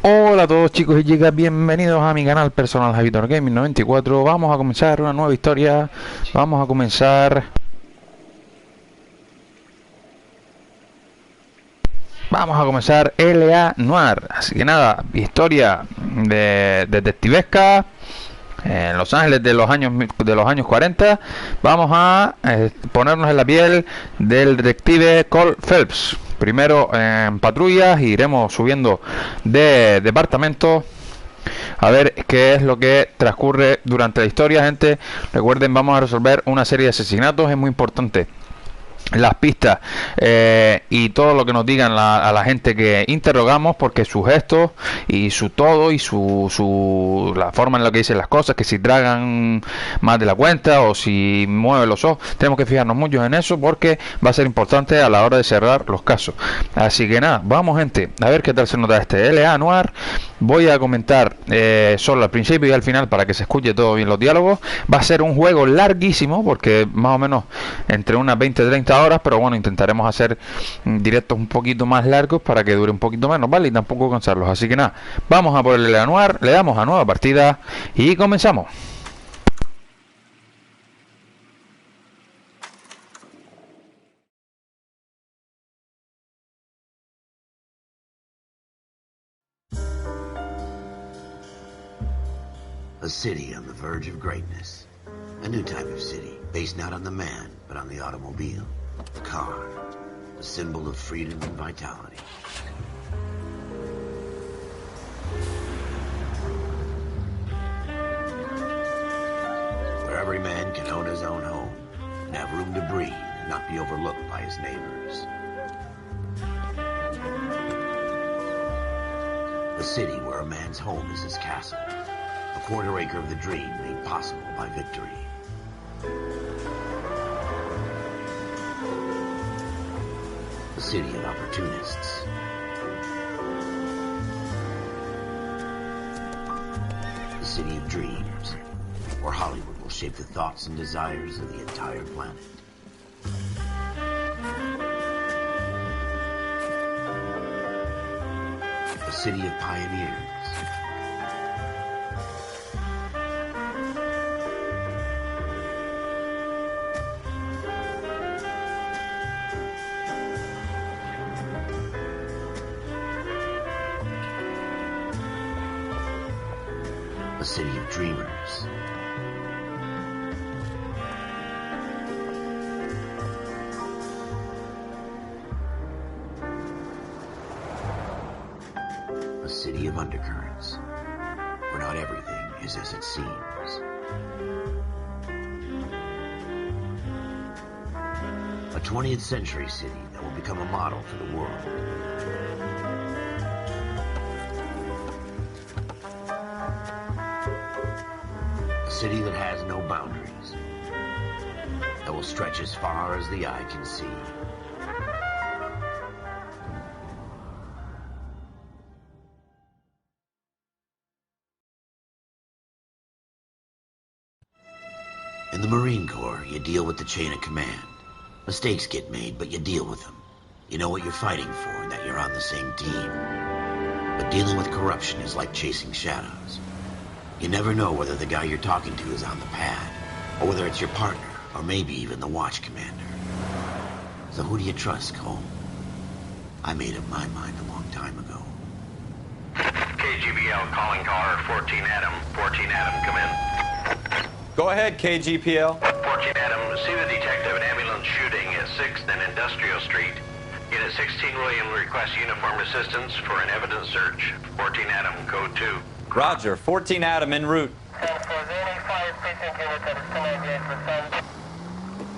Hola a todos chicos y chicas, bienvenidos a mi canal personal Javitor Gaming 94. Vamos a comenzar una nueva historia. Vamos a comenzar LA Noire. Así que nada, historia de detectivesca en Los Ángeles de los años 40. Vamos a ponernos en la piel del detective Cole Phelps. Primero en patrullas, iremos subiendo de departamento a ver qué es lo que transcurre durante la historia, gente. Recuerden, vamos a resolver una serie de asesinatos. Es muy importante las pistas y todo lo que nos digan a la gente que interrogamos, porque sus gestos y su todo y la forma en la que dicen las cosas, que si tragan más de la cuenta o si mueven los ojos, tenemos que fijarnos mucho en eso porque va a ser importante a la hora de cerrar los casos. Así que nada, vamos gente, a ver qué tal se nota este LA Noir. Voy a comentar solo al principio y al final para que se escuche todo bien los diálogos. Va a ser un juego larguísimo porque más o menos entre unas 20-30 horas, pero bueno, intentaremos hacer directos un poquito más largos para que dure un poquito menos, ¿vale? Y tampoco cansarlos. Así que nada, vamos a por el LA Noir, le damos a nueva partida y comenzamos. A city on the verge of greatness. A new type of city, based not on the man, but on the automobile. The car. A symbol of freedom and vitality. Where every man can own his own home, and have room to breathe and not be overlooked by his neighbors. A city where a man's home is his castle. A quarter acre of the dream made possible by victory. A city of opportunists. A city of dreams, where Hollywood will shape the thoughts and desires of the entire planet. A city of pioneers. A city of dreamers. A city of undercurrents, where not everything is as it seems. A 20th century city that will become a model for the world. A city that has no boundaries, that will stretch as far as the eye can see. In the Marine Corps, you deal with the chain of command. Mistakes get made, but you deal with them. You know what you're fighting for and that you're on the same team. But dealing with corruption is like chasing shadows. You never know whether the guy you're talking to is on the pad, or whether it's your partner, or maybe even the watch commander. So who do you trust, Cole? I made up my mind a long time ago. KGBL calling caller 14 Adam. 14 Adam, come in. Go ahead, KGPL. 14 Adam, see the detective an ambulance shooting at 6th and Industrial Street. Unit 16 William requests uniformed assistance for an evidence search. 14 Adam, code 2. Roger, 14 Adam en route.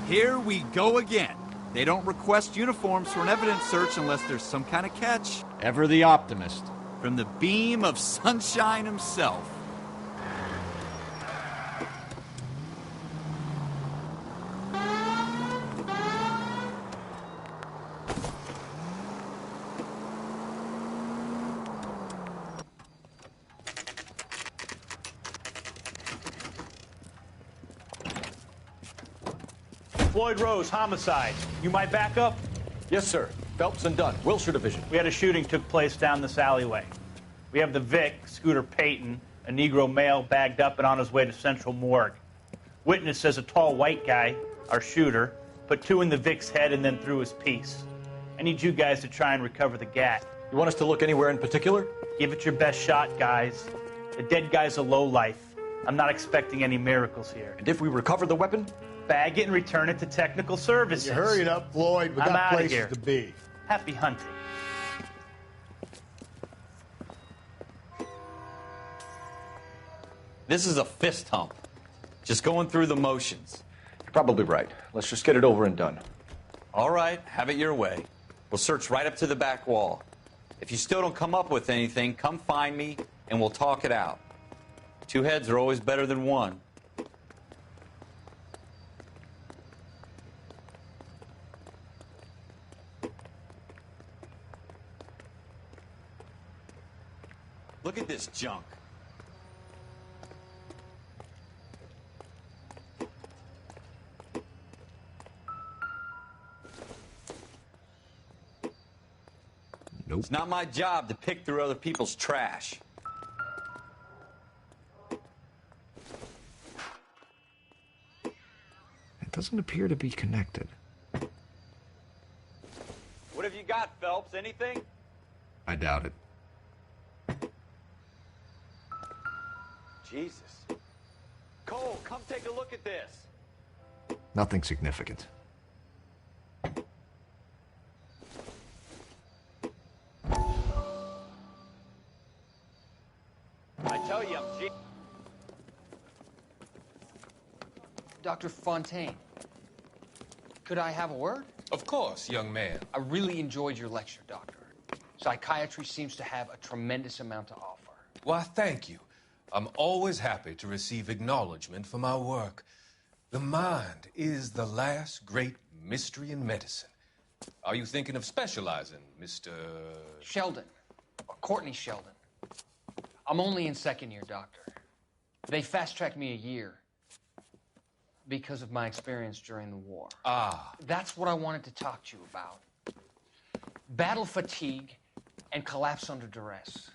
Here we go again. They don't request uniforms for an evidence search unless there's some kind of catch. Ever the optimist. From the beam of sunshine himself. Floyd Rose, homicide. You might back up? Yes, sir. Phelps and Dunn, Wilshire Division. We had a shooting took place down this alleyway. We have the Vic, Scooter Payton, a Negro male bagged up and on his way to Central Morgue. Witness says a tall white guy, our shooter, put 2 in the Vic's head and then threw his piece. I need you guys to try and recover the gat. You want us to look anywhere in particular? Give it your best shot, guys. The dead guy's a lowlife. I'm not expecting any miracles here. And if we recover the weapon? Bag it and return it to technical services. You hurry it up, Floyd. We I'm got outta places here. to be. Happy hunting. This is a fist hump. Just going through the motions. You're probably right. Let's just get it over and done. All right, have it your way. We'll search right up to the back wall. If you still don't come up with anything, come find me and we'll talk it out. 2 heads are always better than 1. Look at this junk. Nope. It's not my job to pick through other people's trash. It doesn't appear to be connected. What have you got, Phelps? Anything? I doubt it. Jesus. Cole, come take a look at this. Nothing significant. I tell you, I'm G. Dr. Fontaine, could I have a word? Of course, young man. I really enjoyed your lecture, Doctor. Psychiatry seems to have a tremendous amount to offer. Why, thank you. I'm always happy to receive acknowledgement for my work. The mind is the last great mystery in medicine. Are you thinking of specializing, Mr. Sheldon, or Courtney Sheldon. I'm only in second year, Doctor. They fast-tracked me a year because of my experience during the war. Ah. That's what I wanted to talk to you about. Battle fatigue and collapse under duress.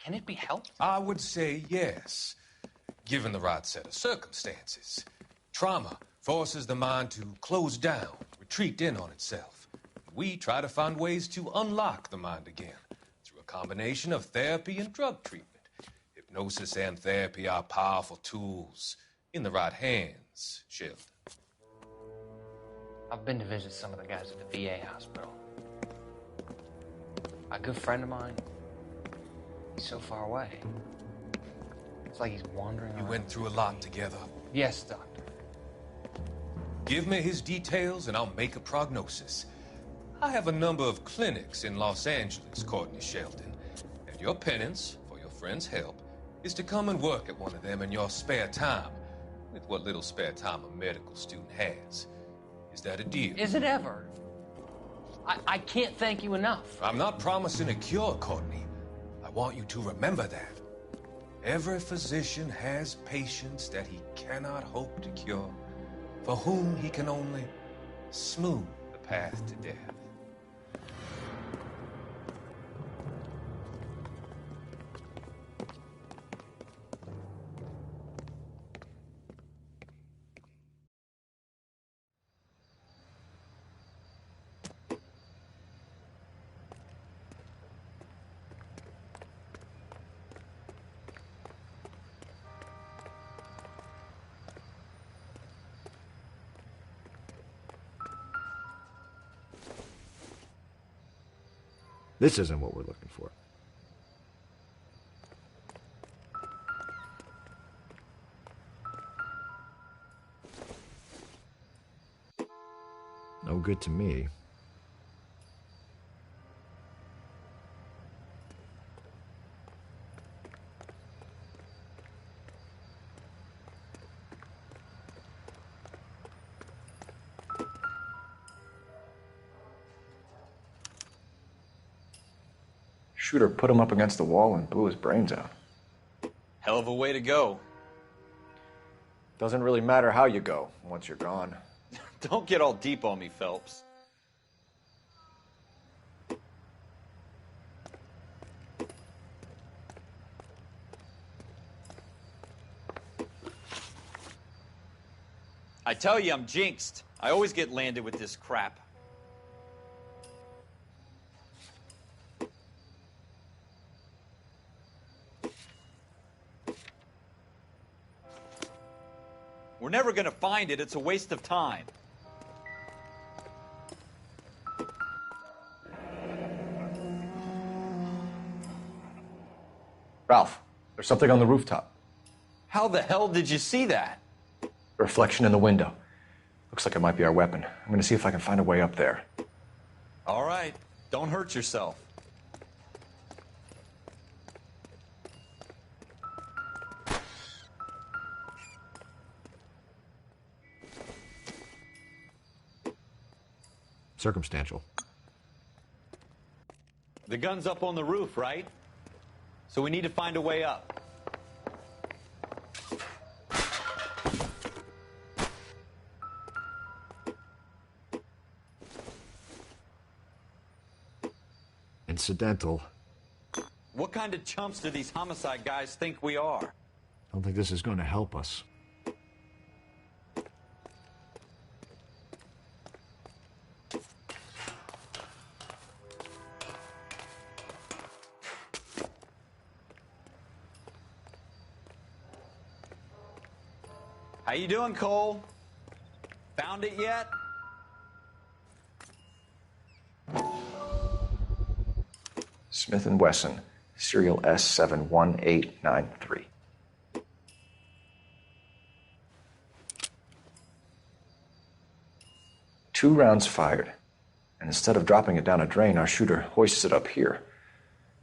Can it be helped? I would say yes, given the right set of circumstances. Trauma forces the mind to close down, retreat in on itself. We try to find ways to unlock the mind again through a combination of therapy and drug treatment. Hypnosis and therapy are powerful tools in the right hands, Sheldon. I've been to visit some of the guys at the VA hospital. A good friend of mine, he's so far away. It's like he's wandering You around. went through a lot together. Yes, Doctor. Give me his details and I'll make a prognosis. I have a number of clinics in Los Angeles, Courtney Sheldon, and your penance, for your friend's help, is to come and work at one of them in your spare time, with what little spare time a medical student has. Is that a deal? Is it ever? I can't thank you enough. I'm not promising a cure, Courtney. I want you to remember that. Every physician has patients that he cannot hope to cure, for whom he can only smooth the path to death. This isn't what we're looking for. No good to me. Shooter put him up against the wall and blew his brains out. Hell of a way to go. Doesn't really matter how you go once you're gone. Don't get all deep on me, Phelps. I tell you, I'm jinxed. I always get landed with this crap. We're never gonna find it. It's a waste of time. Ralph, there's something on the rooftop. How the hell did you see that? A reflection in the window. Looks like it might be our weapon. I'm gonna see if I can find a way up there. All right. Don't hurt yourself. Circumstantial. The gun's up on the roof, right? So we need to find a way up. Incidental. What kind of chumps do these homicide guys think we are? I don't think this is going to help us. How you doing, Cole? Found it yet? Smith & Wesson, serial S71893. Two rounds fired, and instead of dropping it down a drain, our shooter hoists it up here.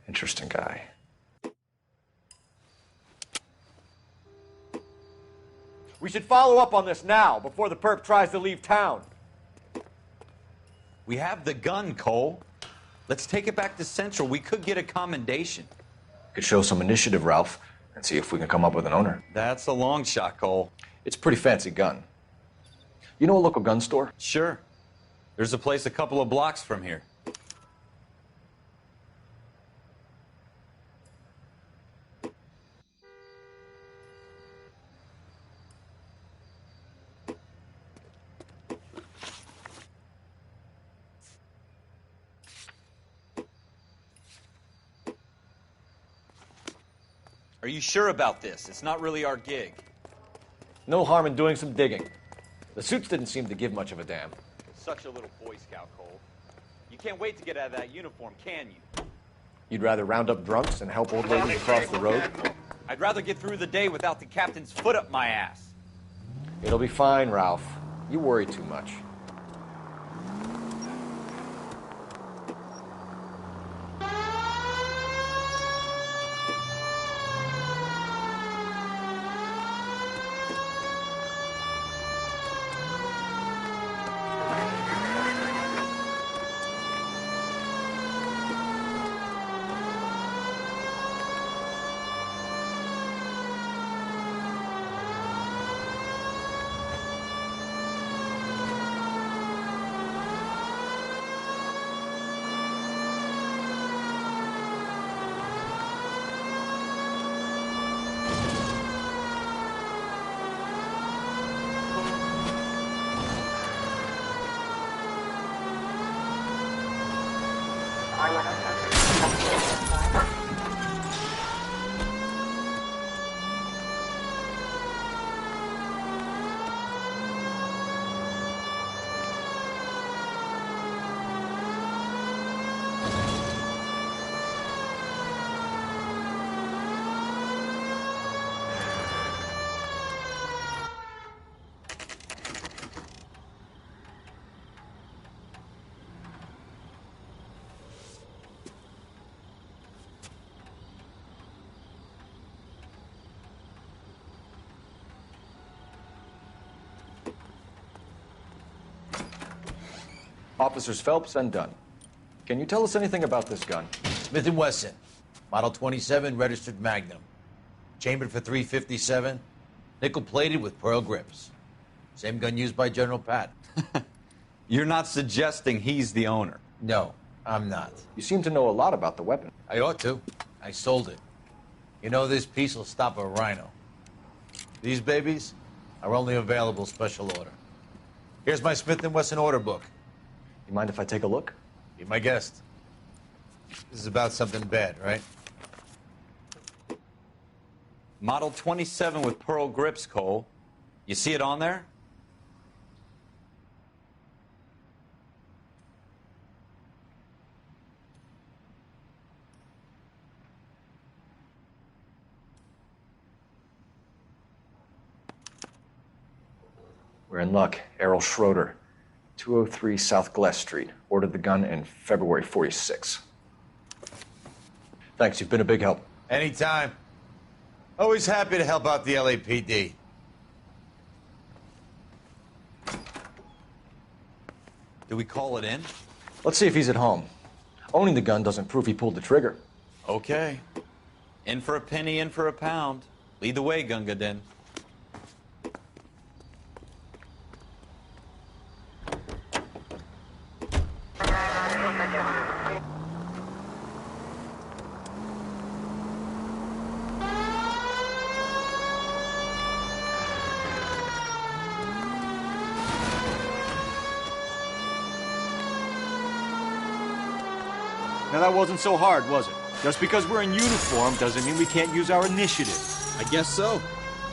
Interesting guy. We should follow up on this now, before the perp tries to leave town. We have the gun, Cole. Let's take it back to Central. We could get a commendation. Could show some initiative, Ralph, and see if we can come up with an owner. That's a long shot, Cole. It's a pretty fancy gun. You know a local gun store? Sure. There's a place a couple of blocks from here. Are you sure about this? It's not really our gig. No harm in doing some digging. The suits didn't seem to give much of a damn. Such a little Boy Scout, Cole. You can't wait to get out of that uniform, can you? You'd rather round up drunks and help old ladies across the road? I'd rather get through the day without the captain's foot up my ass. It'll be fine, Ralph. You worry too much. Officers Phelps and Dunn. Can you tell us anything about this gun? Smith & Wesson, Model 27, registered Magnum. Chambered for .357, nickel-plated with pearl grips. Same gun used by General Pat. You're not suggesting he's the owner? No, I'm not. You seem to know a lot about the weapon. I ought to. I sold it. You know, this piece will stop a rhino. These babies are only available special order. Here's my Smith & Wesson order book. You mind if I take a look? Be my guest. This is about something bad, right? Model 27 with pearl grips, Cole. You see it on there? We're in luck. Errol Schroeder, 203 South Glass Street. Ordered the gun in February 46. Thanks, you've been a big help. Anytime. Always happy to help out the LAPD. Do we call it in? Let's see if he's at home. Owning the gun doesn't prove he pulled the trigger. Okay. In for a penny, in for a pound. Lead the way, Gunga Din. Now that wasn't so hard, was it? Just because we're in uniform doesn't mean we can't use our initiative. I guess so.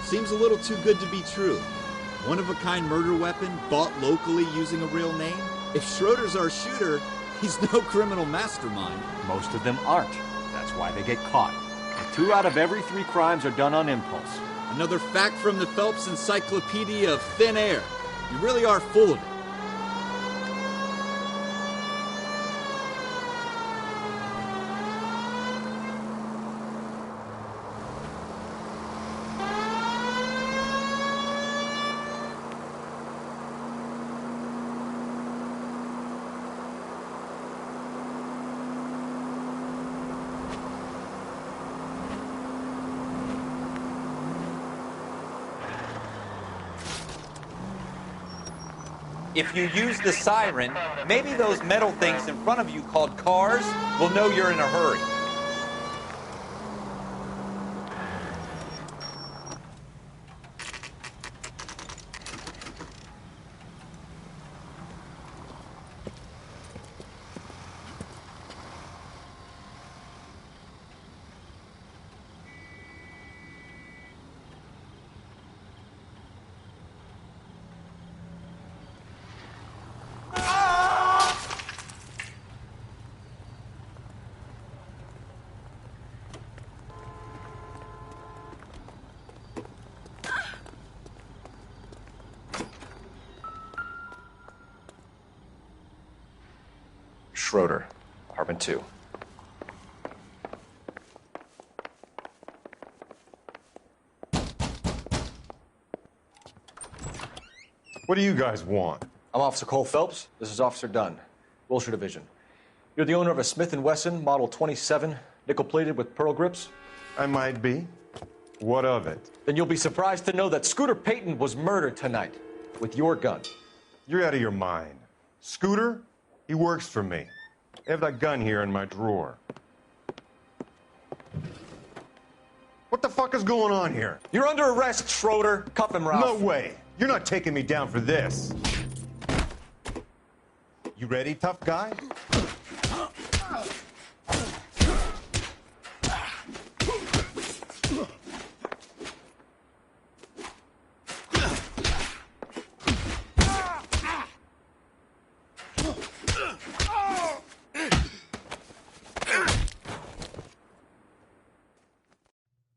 Seems a little too good to be true. One-of-a-kind murder weapon bought locally using a real name? If Schroeder's our shooter, he's no criminal mastermind. Most of them aren't. That's why they get caught. And 2 out of every 3 crimes are done on impulse. Another fact from the Phelps Encyclopedia of Thin Air. You really are full of it. If you use the siren, maybe those metal things in front of you called cars will know you're in a hurry. Schroeder, apartment 2. What do you guys want? I'm Officer Cole Phelps. This is Officer Dunn, Wilshire Division. You're the owner of a Smith & Wesson Model 27, nickel-plated with pearl grips? I might be. What of it? Then you'll be surprised to know that Scooter Payton was murdered tonight with your gun. You're out of your mind. Scooter? He works for me. I have that gun here in my drawer. What the fuck is going on here? You're under arrest, Schroeder. Cuff him, Ralph. No way. You're not taking me down for this. You ready, tough guy?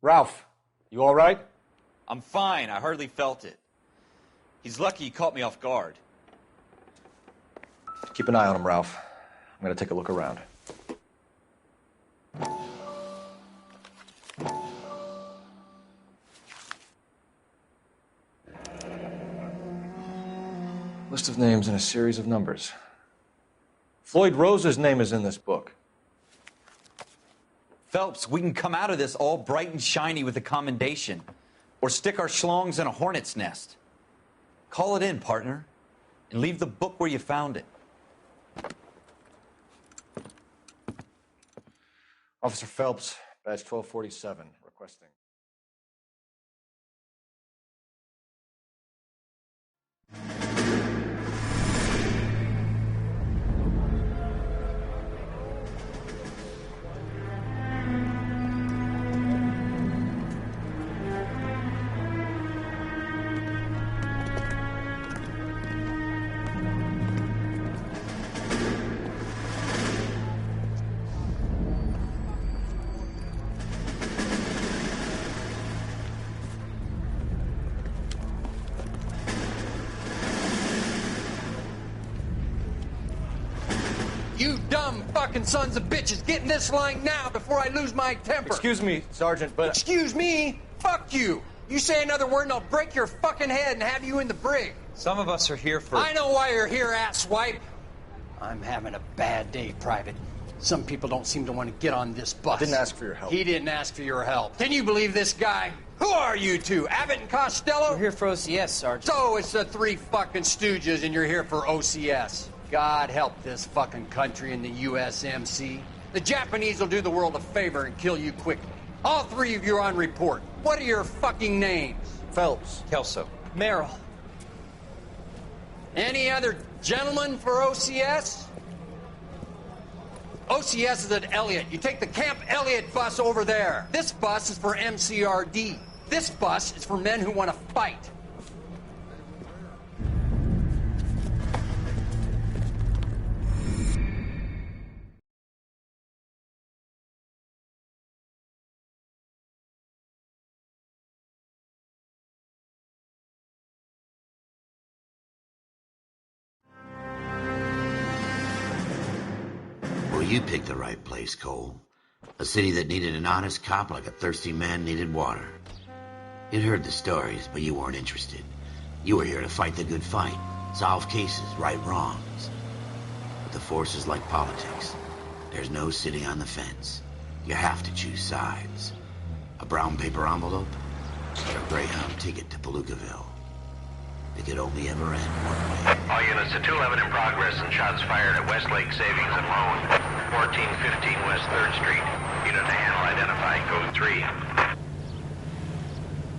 Ralph, you all right? I'm fine. I hardly felt it. He's lucky he caught me off guard. Keep an eye on him, Ralph. I'm going to take a look around. List of names and a series of numbers. Floyd Rose's name is in this book. Phelps, we can come out of this all bright and shiny with a commendation. Or stick our schlongs in a hornet's nest. Call it in, partner. And leave the book where you found it. Officer Phelps, badge 1247, requesting. You dumb fucking sons of bitches, get in this line now before I lose my temper. Excuse me, Sergeant, but... Excuse me? Fuck you. You say another word and I'll break your fucking head and have you in the brig. Some of us are here for... I know why you're here, asswipe. I'm having a bad day, Private. Some people don't seem to want to get on this bus. I didn't ask for your help. He didn't ask for your help. Can you believe this guy? Who are you two? Abbott and Costello? We're here for OCS, Sergeant. So it's the three fucking stooges and you're here for OCS. God help this fucking country and the USMC. The Japanese will do the world a favor and kill you quickly. All three of you are on report. What are your fucking names? Phelps. Kelso. Merrill. Any other gentlemen for OCS? OCS is at Elliott. You take the Camp Elliott bus over there. This bus is for MCRD. This bus is for men who want to fight. Well, you picked the right place, Cole. A city that needed an honest cop like a thirsty man needed water. You'd heard the stories, but you weren't interested. You were here to fight the good fight, solve cases, right wrongs. But the force is like politics. There's no sitting on the fence. You have to choose sides. A brown paper envelope, or a Greyhound ticket to Palookaville. It could only ever end one way. All units to 211 in progress and shots fired at Westlake Savings and Loan, 1415 West 3rd Street. Unit to handle identified, code 3.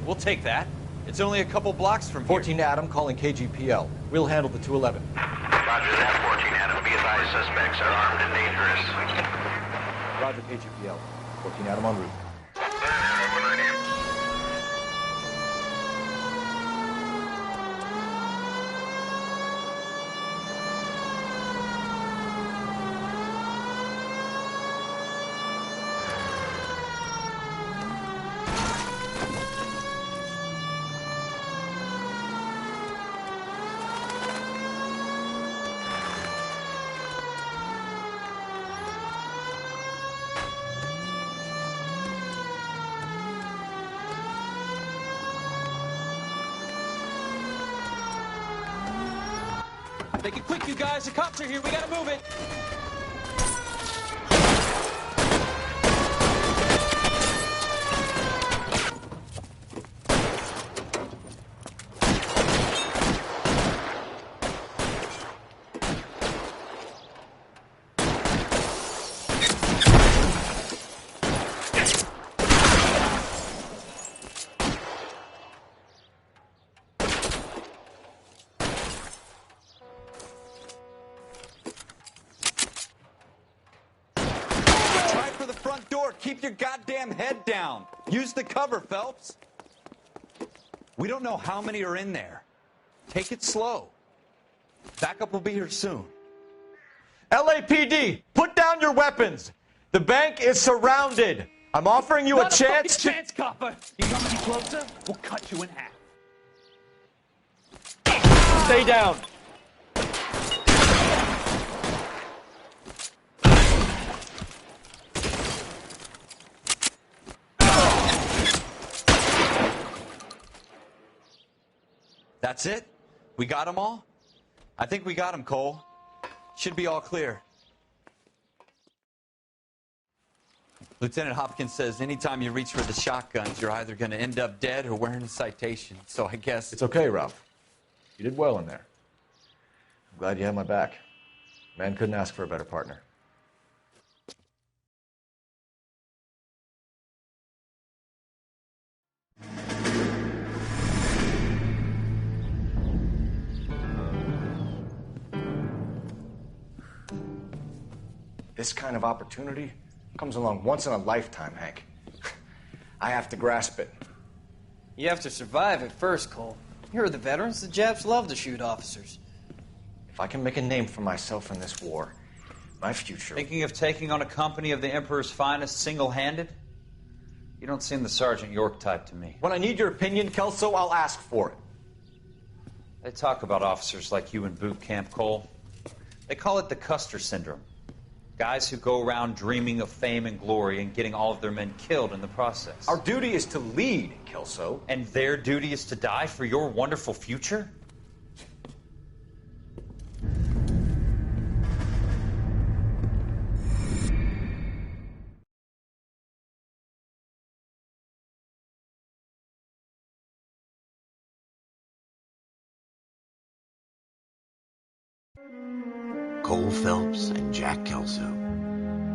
We'll take that. It's only a couple blocks from here. 14 Adam calling KGPL. We'll handle the 211. Roger that, 14 Adam. Be advised, suspects are armed and dangerous. Roger, KGPL. 14 Adam en route. Make it quick, you guys. The cops are here. We gotta move it. Keep your goddamn head down. Use the cover, Phelps. We don't know how many are in there. Take it slow. Backup will be here soon. LAPD, put down your weapons. The bank is surrounded. I'm offering you a chance to... chance, copper. You come any closer, we'll cut you in half. Stay down. That's it? We got them all? I think we got them, Cole. Should be all clear. Lieutenant Hopkins says anytime you reach for the shotguns, you're either going to end up dead or wearing a citation. So I guess... It's okay, Ralph. You did well in there. I'm glad you had my back. Man couldn't ask for a better partner. This kind of opportunity comes along once in a lifetime, Hank. I have to grasp it. You have to survive it first, Cole. You're the veterans. The Japs love to shoot officers. If I can make a name for myself in this war, my future... Thinking of taking on a company of the Emperor's finest single-handed? You don't seem the Sergeant York type to me. When I need your opinion, Kelso, I'll ask for it. They talk about officers like you in boot camp, Cole. They call it the Custer syndrome. Guys who go around dreaming of fame and glory and getting all of their men killed in the process. Our duty is to lead, Kelso. And their duty is to die for your wonderful future? Cole Phelps and Jack Kelso.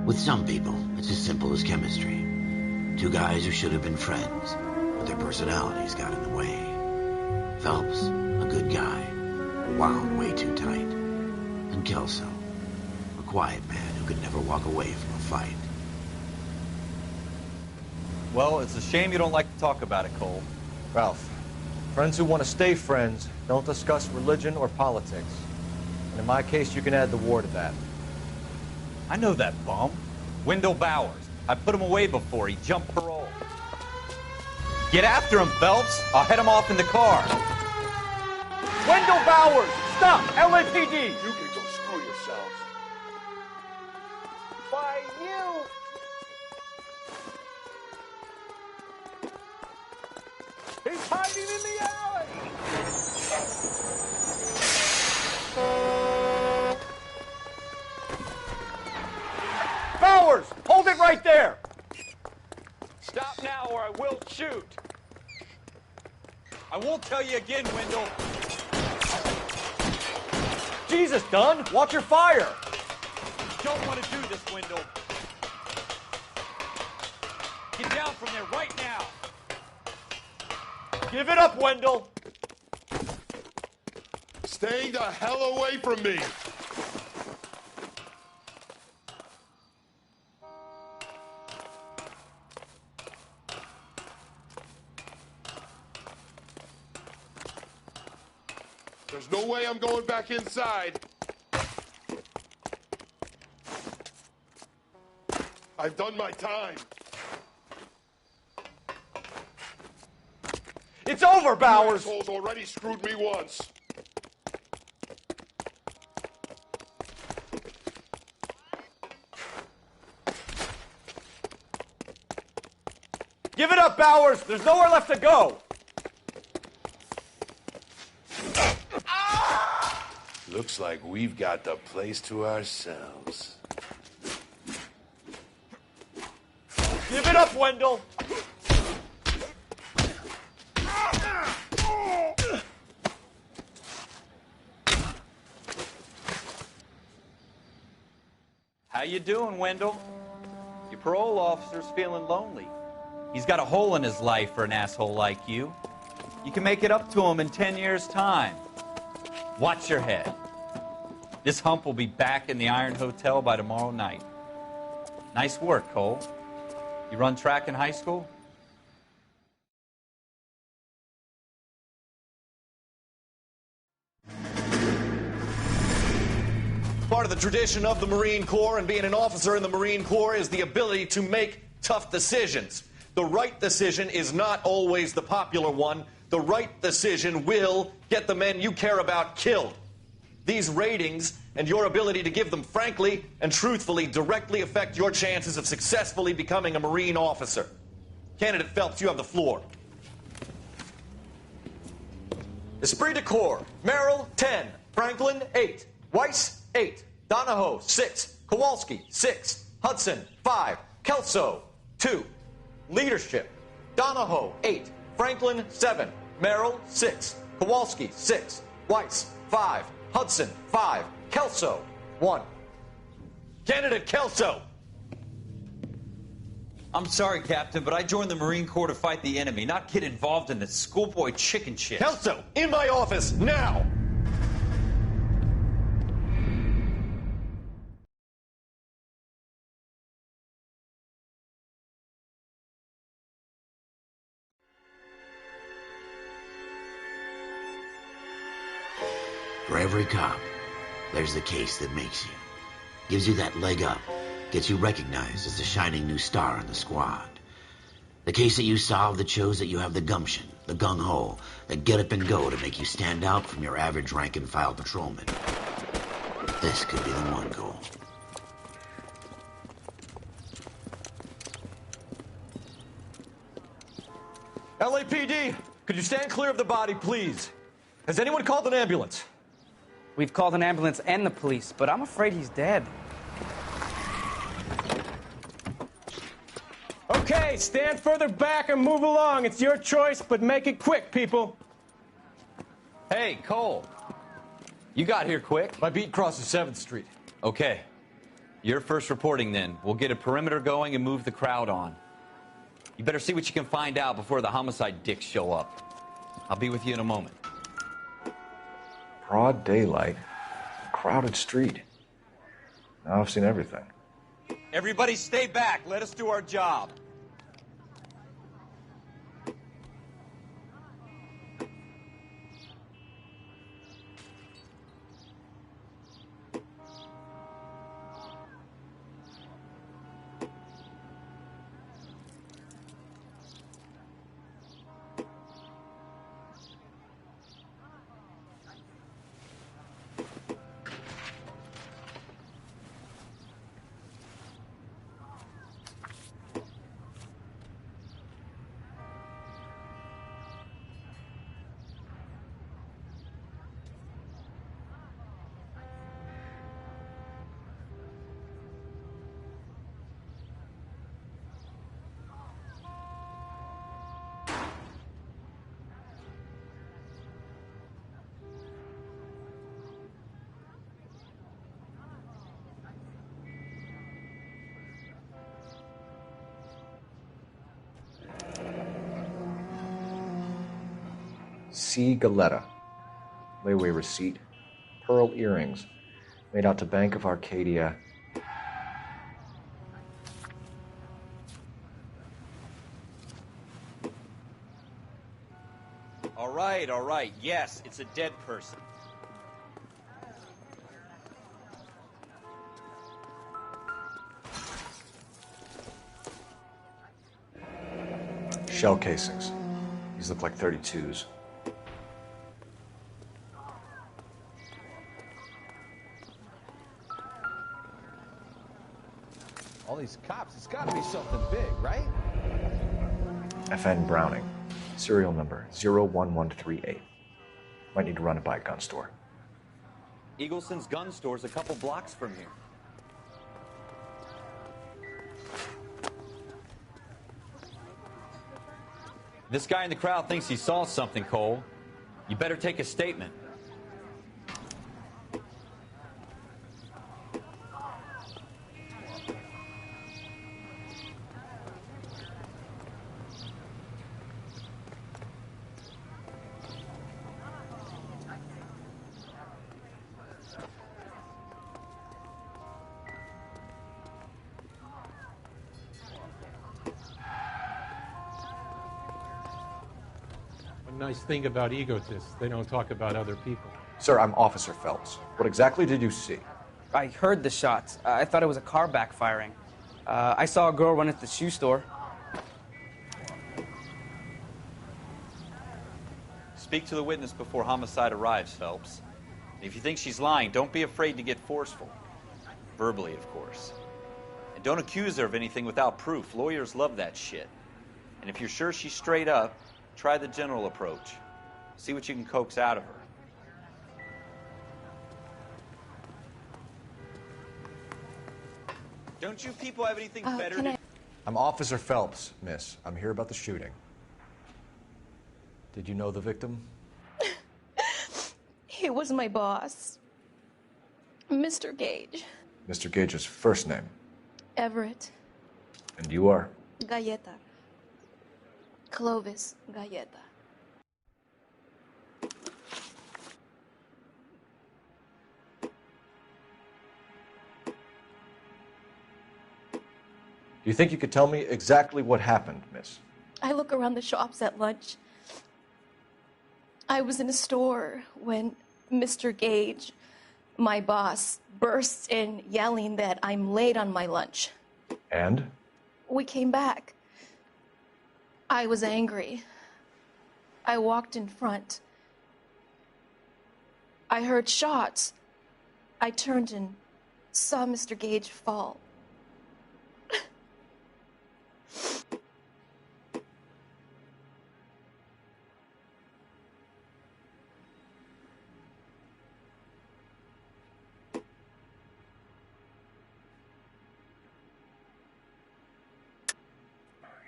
With some people, it's as simple as chemistry. Two guys who should have been friends, but their personalities got in the way. Phelps, a good guy, wound way too tight. And Kelso, a quiet man who could never walk away from a fight. Well, it's a shame you don't like to talk about it, Cole. Ralph, friends who want to stay friends don't discuss religion or politics. And in my case, you can add the war to that. I know that bum. Wendell Bowers. I put him away before. He jumped parole. Get after him, Phelps. I'll head him off in the car. Wendell Bowers! Stop! LAPD! You can go screw yourselves. By you! He's hiding in the alley! Bowers! Hold it right there! Stop now or I will shoot. I won't tell you again, Wendell. Jesus, Dunn! Watch your fire! Don't want to do this, Wendell. Get down from there right now. Give it up, Wendell! Stay the hell away from me! There's no way I'm going back inside. I've done my time. It's over, Bowers! You assholes already screwed me once. Give it up, Bowers! There's nowhere left to go! Looks like we've got the place to ourselves. Give it up, Wendell! How you doing, Wendell? Your parole officer's feeling lonely. He's got a hole in his life for an asshole like you. You can make it up to him in 10 years' time. Watch your head. This hump will be back in the Iron Hotel by tomorrow night. Nice work, Cole. You run track in high school? Part of the tradition of the Marine Corps and being an officer in the Marine Corps is the ability to make tough decisions. The right decision is not always the popular one. The right decision will get the men you care about killed. These ratings and your ability to give them frankly and truthfully directly affect your chances of successfully becoming a Marine officer. Candidate Phelps, you have the floor. Esprit de Corps, Merrill, 10. Franklin, 8. Weiss, 8. Donahoe, 6. Kowalski, 6. Hudson, 5. Kelso, 2. Leadership, Donahoe, 8. Franklin, 7. Merrill, 6. Kowalski, 6. Weiss, 5. Hudson, 5. Kelso, 1. Candidate Kelso! I'm sorry, Captain, but I joined the Marine Corps to fight the enemy, not get involved in this schoolboy chicken shit. Kelso, in my office, now! For every cop, there's the case that makes you. Gives you that leg up. Gets you recognized as the shining new star in the squad. The case that you solve that shows that you have the gumption, the gung-ho, the get up and go to make you stand out from your average rank and file patrolman. This could be the one, Cole. LAPD, could you stand clear of the body, please? Has anyone called an ambulance? We've called an ambulance and the police, but I'm afraid he's dead. Okay, stand further back and move along. It's your choice, but make it quick, people. Hey, Cole. You got here quick. My beat crosses 7th Street. Okay. You're first reporting then. We'll get a perimeter going and move the crowd on. You better see what you can find out before the homicide dicks show up. I'll be with you in a moment. Broad daylight, crowded street. Now I've seen everything. Everybody stay back. Let us do our job. C. Galetta. Layaway receipt. Pearl earrings. Made out to Bank of Arcadia. All right. Yes, it's a dead person. Shell casings. These look like 32s. All these cops, it's gotta be something big, right? FN Browning. Serial number 01138. Might need to run it by a gun store. Eagleson's gun store's a couple blocks from here. This guy in the crowd thinks he saw something, Cole. You better take a statement. Nice thing about egotists, they don't talk about other people. Sir, I'm Officer Phelps. What exactly did you see? I heard the shots. I thought it was a car backfiring. I saw a girl run at the shoe store. Speak to the witness before homicide arrives, Phelps. If you think she's lying, don't be afraid to get forceful. Verbally, of course. And don't accuse her of anything without proof. Lawyers love that shit. And if you're sure she's straight up, try the general approach. See what you can coax out of her. Don't you people have anything better to... I'm Officer Phelps, miss. I'm here about the shooting. Did you know the victim? He was my boss, Mr. Gage. Mr. Gage's first name. Everett. And you are? Galleta. Clovis Galleta. Do you think you could tell me exactly what happened, miss? I look around the shops at lunch. I was in a store when Mr. Gage, my boss, bursts in yelling that I'm late on my lunch. And? We came back. I was angry. I walked in front. I heard shots. I turned and saw Mr. Gage fall.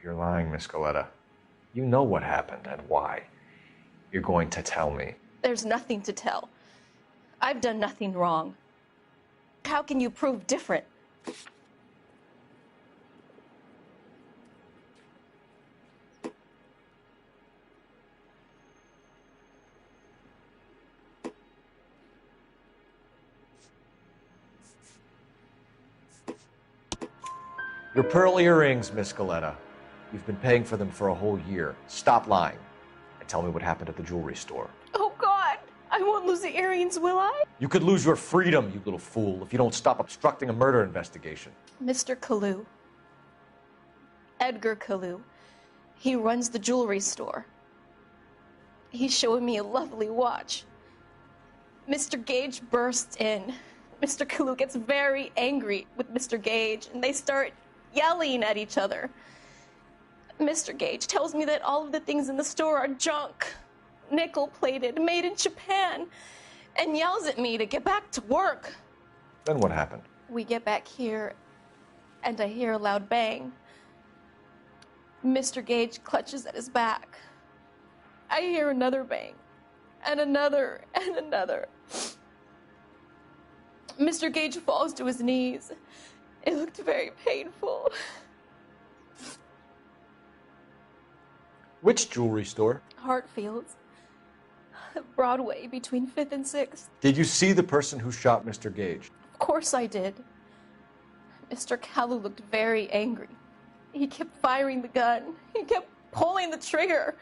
You're lying, Miss Coletta. You know what happened and why. You're going to tell me. There's nothing to tell. I've done nothing wrong. How can you prove different? Your pearl earrings, Miss Coletta. You've been paying for them for a whole year. Stop lying and tell me what happened at the jewelry store. Oh, God! I won't lose the earrings, will I? You could lose your freedom, you little fool, if you don't stop obstructing a murder investigation. Mr. Kalu. Edgar Kalu. He runs the jewelry store. He's showing me a lovely watch. Mr. Gage bursts in. Mr. Kalu gets very angry with Mr. Gage, and they start yelling at each other. Mr. Gage tells me that all of the things in the store are junk, nickel-plated, made in Japan, and yells at me to get back to work. Then what happened? We get back here, and I hear a loud bang. Mr. Gage clutches at his back. I hear another bang, and another, and another. Mr. Gage falls to his knees. It looked very painful. Which jewelry store? Hartfield's. Broadway, between 5th and 6th. Did you see the person who shot Mr. Gage? Of course I did. Mr. Kalu looked very angry. He kept firing the gun. He kept pulling the trigger.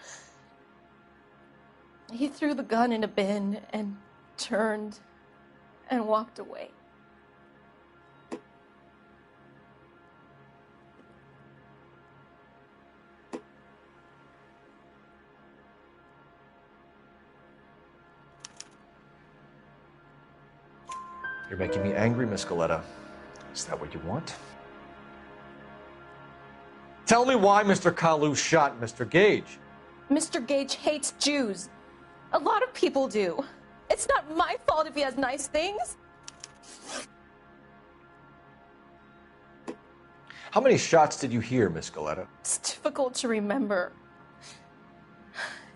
He threw the gun in a bin and turned and walked away. You're making me angry, Miss Coletta. Is that what you want? Tell me why Mr. Kalu shot Mr. Gage. Mr. Gage hates Jews. A lot of people do. It's not my fault if he has nice things. How many shots did you hear, Miss Coletta? It's difficult to remember.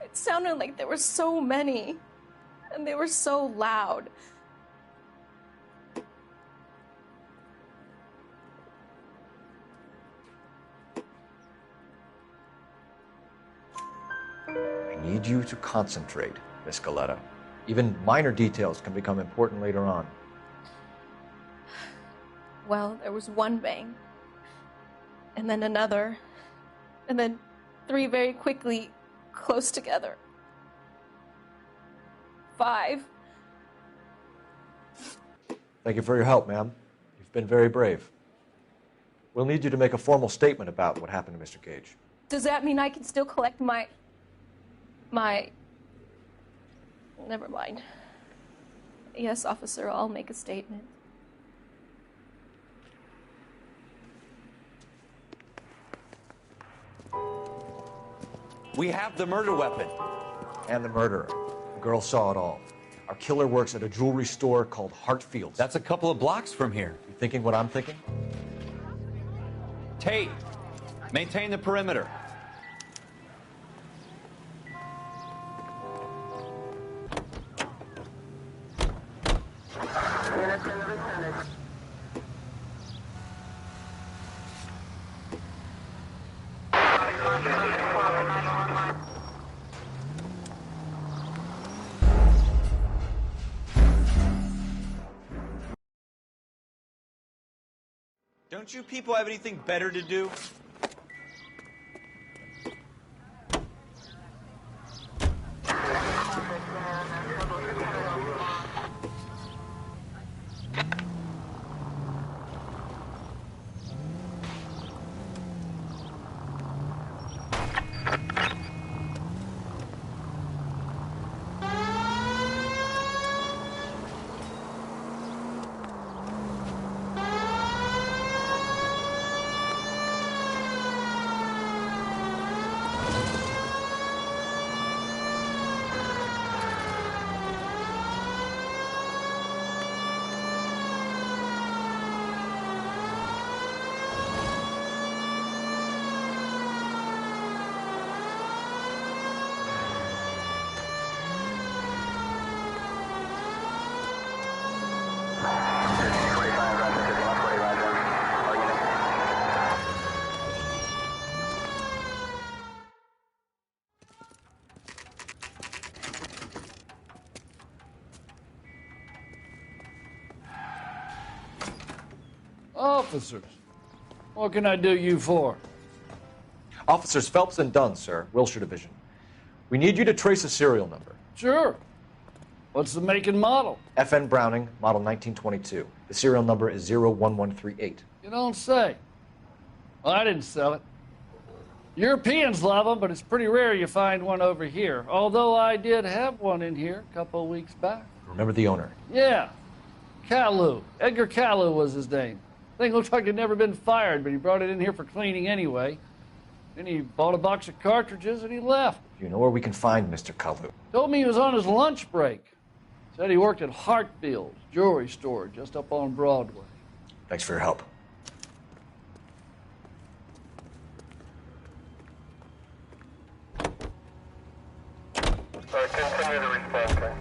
It sounded like there were so many, and they were so loud. I need you to concentrate, Miss Coletta. Even minor details can become important later on. Well, there was one bang, and then another, and then 3 very quickly, close together. 5. Thank you for your help, ma'am. You've been very brave. We'll need you to make a formal statement about what happened to Mr. Gage. Does that mean I can still collect my... Never mind. Yes, officer, I'll make a statement. We have the murder weapon. And the murderer. The girl saw it all. Our killer works at a jewelry store called Hartfield's. That's a couple of blocks from here. You thinking what I'm thinking? Tate, maintain the perimeter. Don't you people have anything better to do? Officers, what can I do you for? Officers Phelps and Dunn, sir, Wilshire Division. We need you to trace a serial number. Sure. What's the make and model? FN Browning, model 1922. The serial number is 01138. You don't say. Well, I didn't sell it. Europeans love them, but it's pretty rare you find one over here. Although I did have one in here a couple of weeks back. Remember the owner? Yeah. Kalu. Edgar Kalu was his name. Thing looked like it'd never been fired, but he brought it in here for cleaning anyway. Then he bought a box of cartridges and he left. You know where we can find Mr. Kalu? Told me he was on his lunch break. Said he worked at Hartfield's jewelry store just up on Broadway. Thanks for your help. Continue the response time.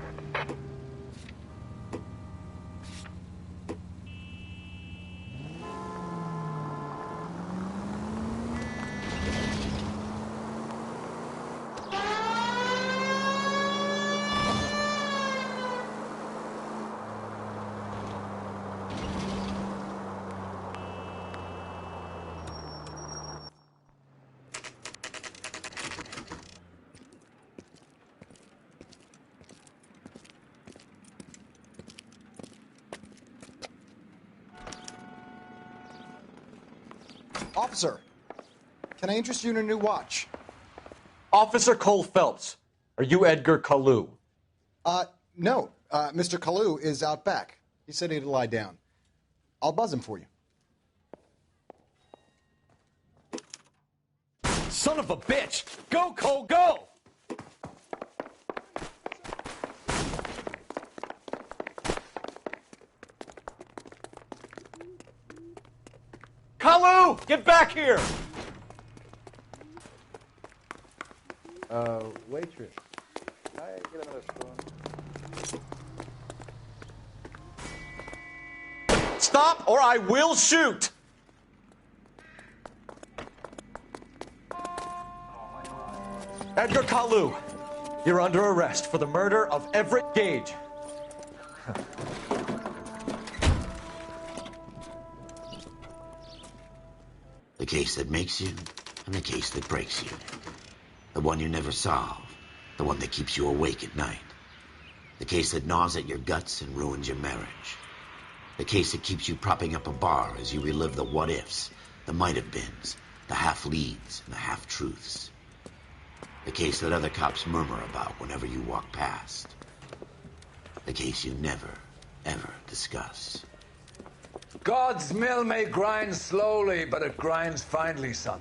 Officer, can I interest you in a new watch? Officer Cole Phelps, are you Edgar Kalu? No. Mr. Kalu is out back. He said he'd lie down. I'll buzz him for you. Son of a bitch! Go, Cole, go! Kalu! Get back here! Waitress. Can I get another spoon? Stop or I will shoot! Edgar Kalu, you're under arrest for the murder of Everett Gage. The case that makes you and the case that breaks you. The one you never solve. The one that keeps you awake at night. The case that gnaws at your guts and ruins your marriage. The case that keeps you propping up a bar as you relive the what-ifs, the might-have-beens, the half-leads, and the half-truths. The case that other cops murmur about whenever you walk past. The case you never, ever discuss. God's mill may grind slowly, but it grinds finely, son.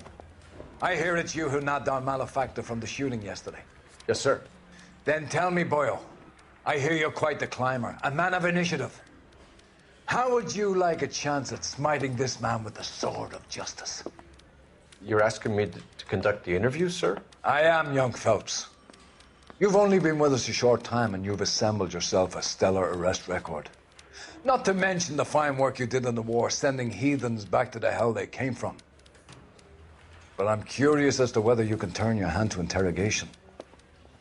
I hear it's you who nabbed our malefactor from the shooting yesterday. Yes, sir. Then tell me, Boyle, I hear you're quite the climber, a man of initiative. How would you like a chance at smiting this man with the sword of justice? You're asking me to conduct the interview, sir? I am, young Phelps. You've only been with us a short time, and you've assembled yourself a stellar arrest record. Not to mention the fine work you did in the war, sending heathens back to the hell they came from. But I'm curious as to whether you can turn your hand to interrogation.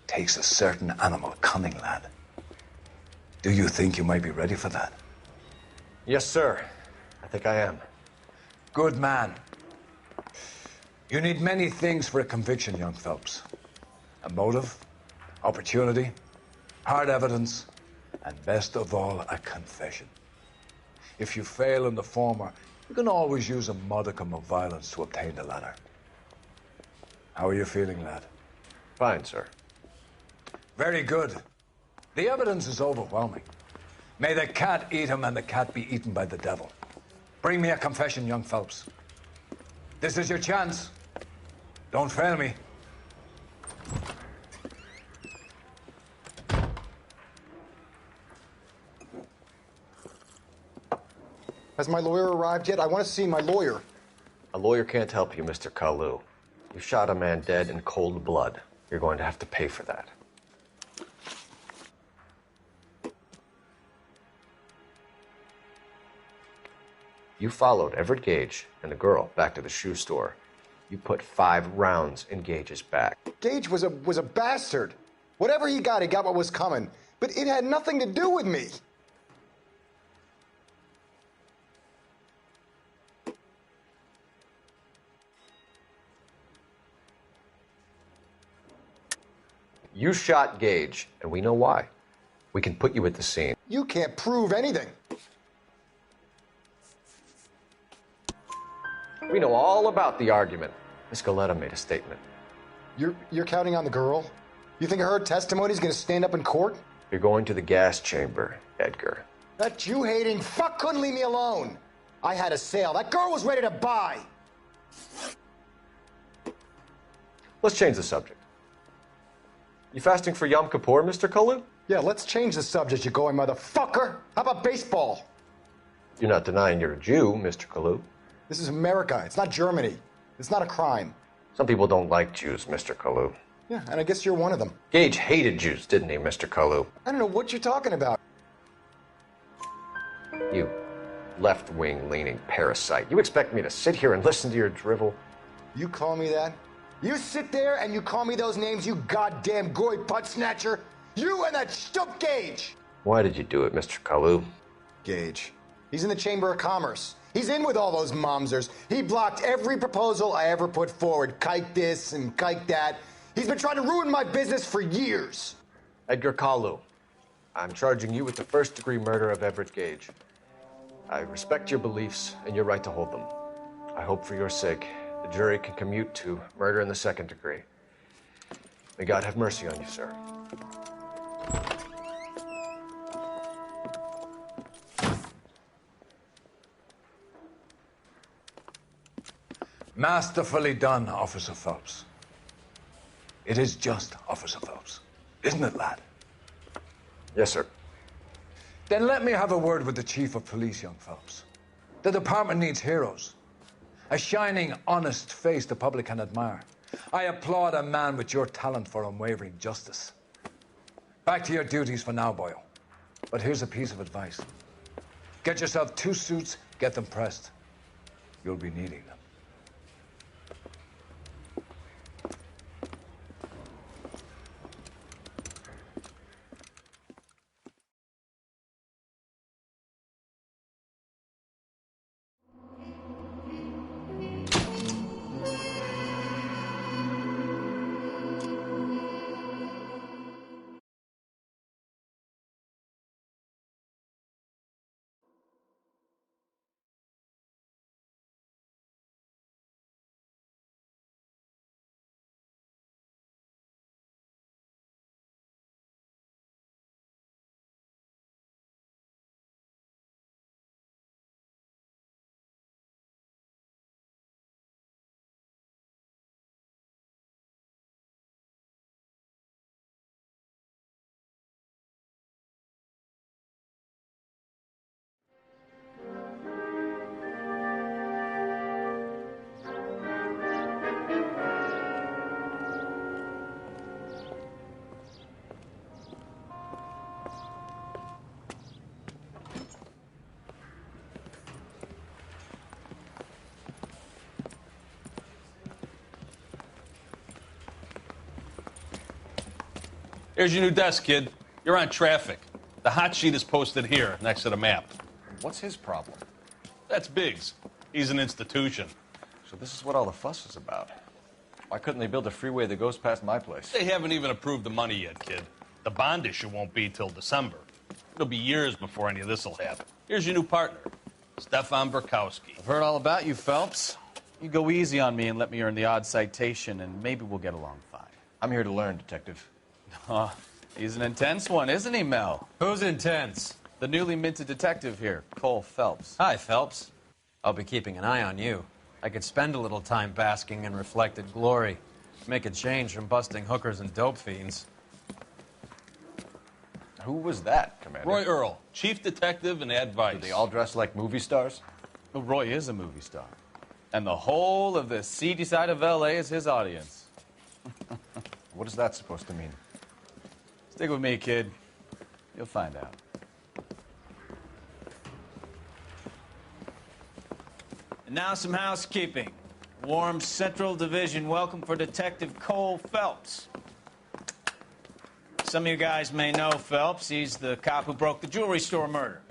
Takes a certain animal cunning, lad. Do you think you might be ready for that? Yes, sir. I think I am. Good man. You need many things for a conviction, young Phelps. A motive, opportunity, hard evidence, and best of all, a confession. If you fail in the former, you can always use a modicum of violence to obtain the latter. How are you feeling, lad? Fine, sir. Very good. The evidence is overwhelming. May the cat eat him and the cat be eaten by the devil. Bring me a confession, young Phelps. This is your chance. Don't fail me. Has my lawyer arrived yet? I want to see my lawyer. A lawyer can't help you, Mr. Kalu. You shot a man dead in cold blood. You're going to have to pay for that. You followed Everett Gage and the girl back to the shoe store. You put 5 rounds in Gage's back. Gage was a bastard. Whatever he got what was coming. But it had nothing to do with me. You shot Gage, and we know why. We can put you at the scene. You can't prove anything. We know all about the argument. Miss Galetta made a statement. You're counting on the girl? You think her testimony's gonna stand up in court? You're going to the gas chamber, Edgar. That Jew-hating fuck couldn't leave me alone. I had a sale. That girl was ready to buy. Let's change the subject. You fasting for Yom Kippur, Mr. Kalu? Yeah, let's change the subject, you going motherfucker. How about baseball? You're not denying you're a Jew, Mr. Kalu. This is America. It's not Germany. It's not a crime. Some people don't like Jews, Mr. Kalu. Yeah, and I guess you're one of them. Gage hated Jews, didn't he, Mr. Kalu? I don't know what you're talking about. You left-wing leaning parasite. You expect me to sit here and listen to your drivel? You call me that? You sit there and you call me those names, you goddamn goy butt snatcher? You and that stup Gage! Why did you do it, Mr. Kalu? Gage. He's in the Chamber of Commerce. He's in with all those momsers. He blocked every proposal I ever put forward. Kike this and kike that. He's been trying to ruin my business for years. Edgar Kalu, I'm charging you with the first-degree murder of Everett Gage. I respect your beliefs and your right to hold them. I hope for your sake the jury can commute to murder in the second degree. May God have mercy on you, sir. Masterfully done, Officer Phelps. It is just, Officer Phelps. Isn't it, lad? Yes, sir. Then let me have a word with the Chief of Police, young Phelps. The department needs heroes. A shining, honest face the public can admire. I applaud a man with your talent for unwavering justice. Back to your duties for now, boyo. But here's a piece of advice. Get yourself 2 suits, get them pressed. You'll be needing them. Here's your new desk, kid. You're on traffic. The hot sheet is posted here, next to the map. What's his problem? That's Biggs. He's an institution. So this is what all the fuss is about. Why couldn't they build a freeway that goes past my place? They haven't even approved the money yet, kid. The bond issue won't be till December. It'll be years before any of this will happen. Here's your new partner, Stefan Burkowski. I've heard all about you, Phelps. You go easy on me and let me earn the odd citation, and maybe we'll get along fine. I'm here to learn, Detective. He's an intense one, isn't he, Mel? Who's intense? The newly minted detective here, Cole Phelps. Hi, Phelps. I'll be keeping an eye on you. I could spend a little time basking in reflected glory. Make a change from busting hookers and dope fiends. Who was that, Commander? Roy Earl, chief detective and advice. Do they all dress like movie stars? Well, Roy is a movie star. And the whole of the seedy side of L.A. is his audience. What is that supposed to mean? Stick with me, kid. You'll find out. And now some housekeeping. Warm Central Division welcome for Detective Cole Phelps. Some of you guys may know Phelps. He's the cop who broke the jewelry store murder.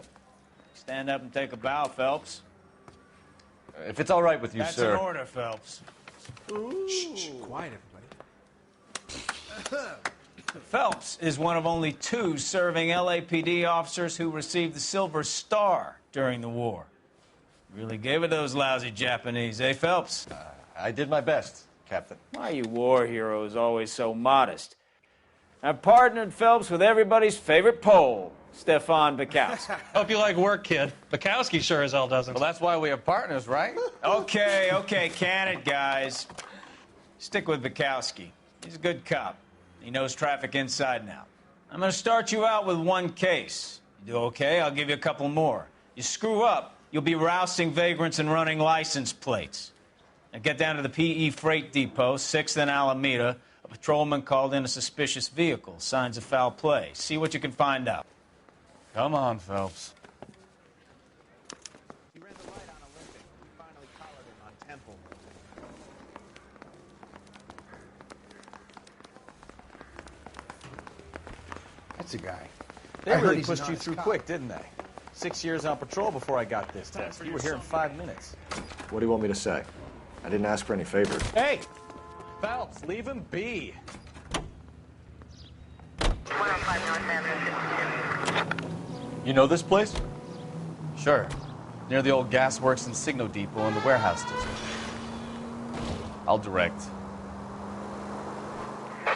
Stand up and take a bow, Phelps. If it's all right with you, That's sir. That's an order, Phelps. Shh, quiet, everybody. Phelps is one of only 2 serving LAPD officers who received the Silver Star during the war. Really gave it those lousy Japanese, eh, Phelps? I did my best, Captain. Why are you war heroes always so modest? I've partnered Phelps with everybody's favorite Pole, Stefan Bukowski. Hope you like work, kid. Bukowski sure as hell doesn't. Well, that's why we have partners, right? Okay, can it, guys. Stick with Bukowski. He's a good cop. He knows traffic inside and out. I'm going to start you out with 1 case. You do okay, I'll give you a couple more. You screw up, you'll be rousting vagrants and running license plates. Now get down to the PE Freight Depot, 6th and Alameda. A patrolman called in a suspicious vehicle. Signs of foul play. See what you can find out. Come on, Phelps. He ran the light on Olympic. We finally collared him on Temple. That's a guy. They really pushed you through quick, didn't they? 6 years on patrol before I got this test. You were here in 5 minutes. What do you want me to say? I didn't ask for any favors. Hey! Phelps, leave him be. You know this place? Sure. Near the old gasworks and Signo Depot in the warehouse district. I'll direct.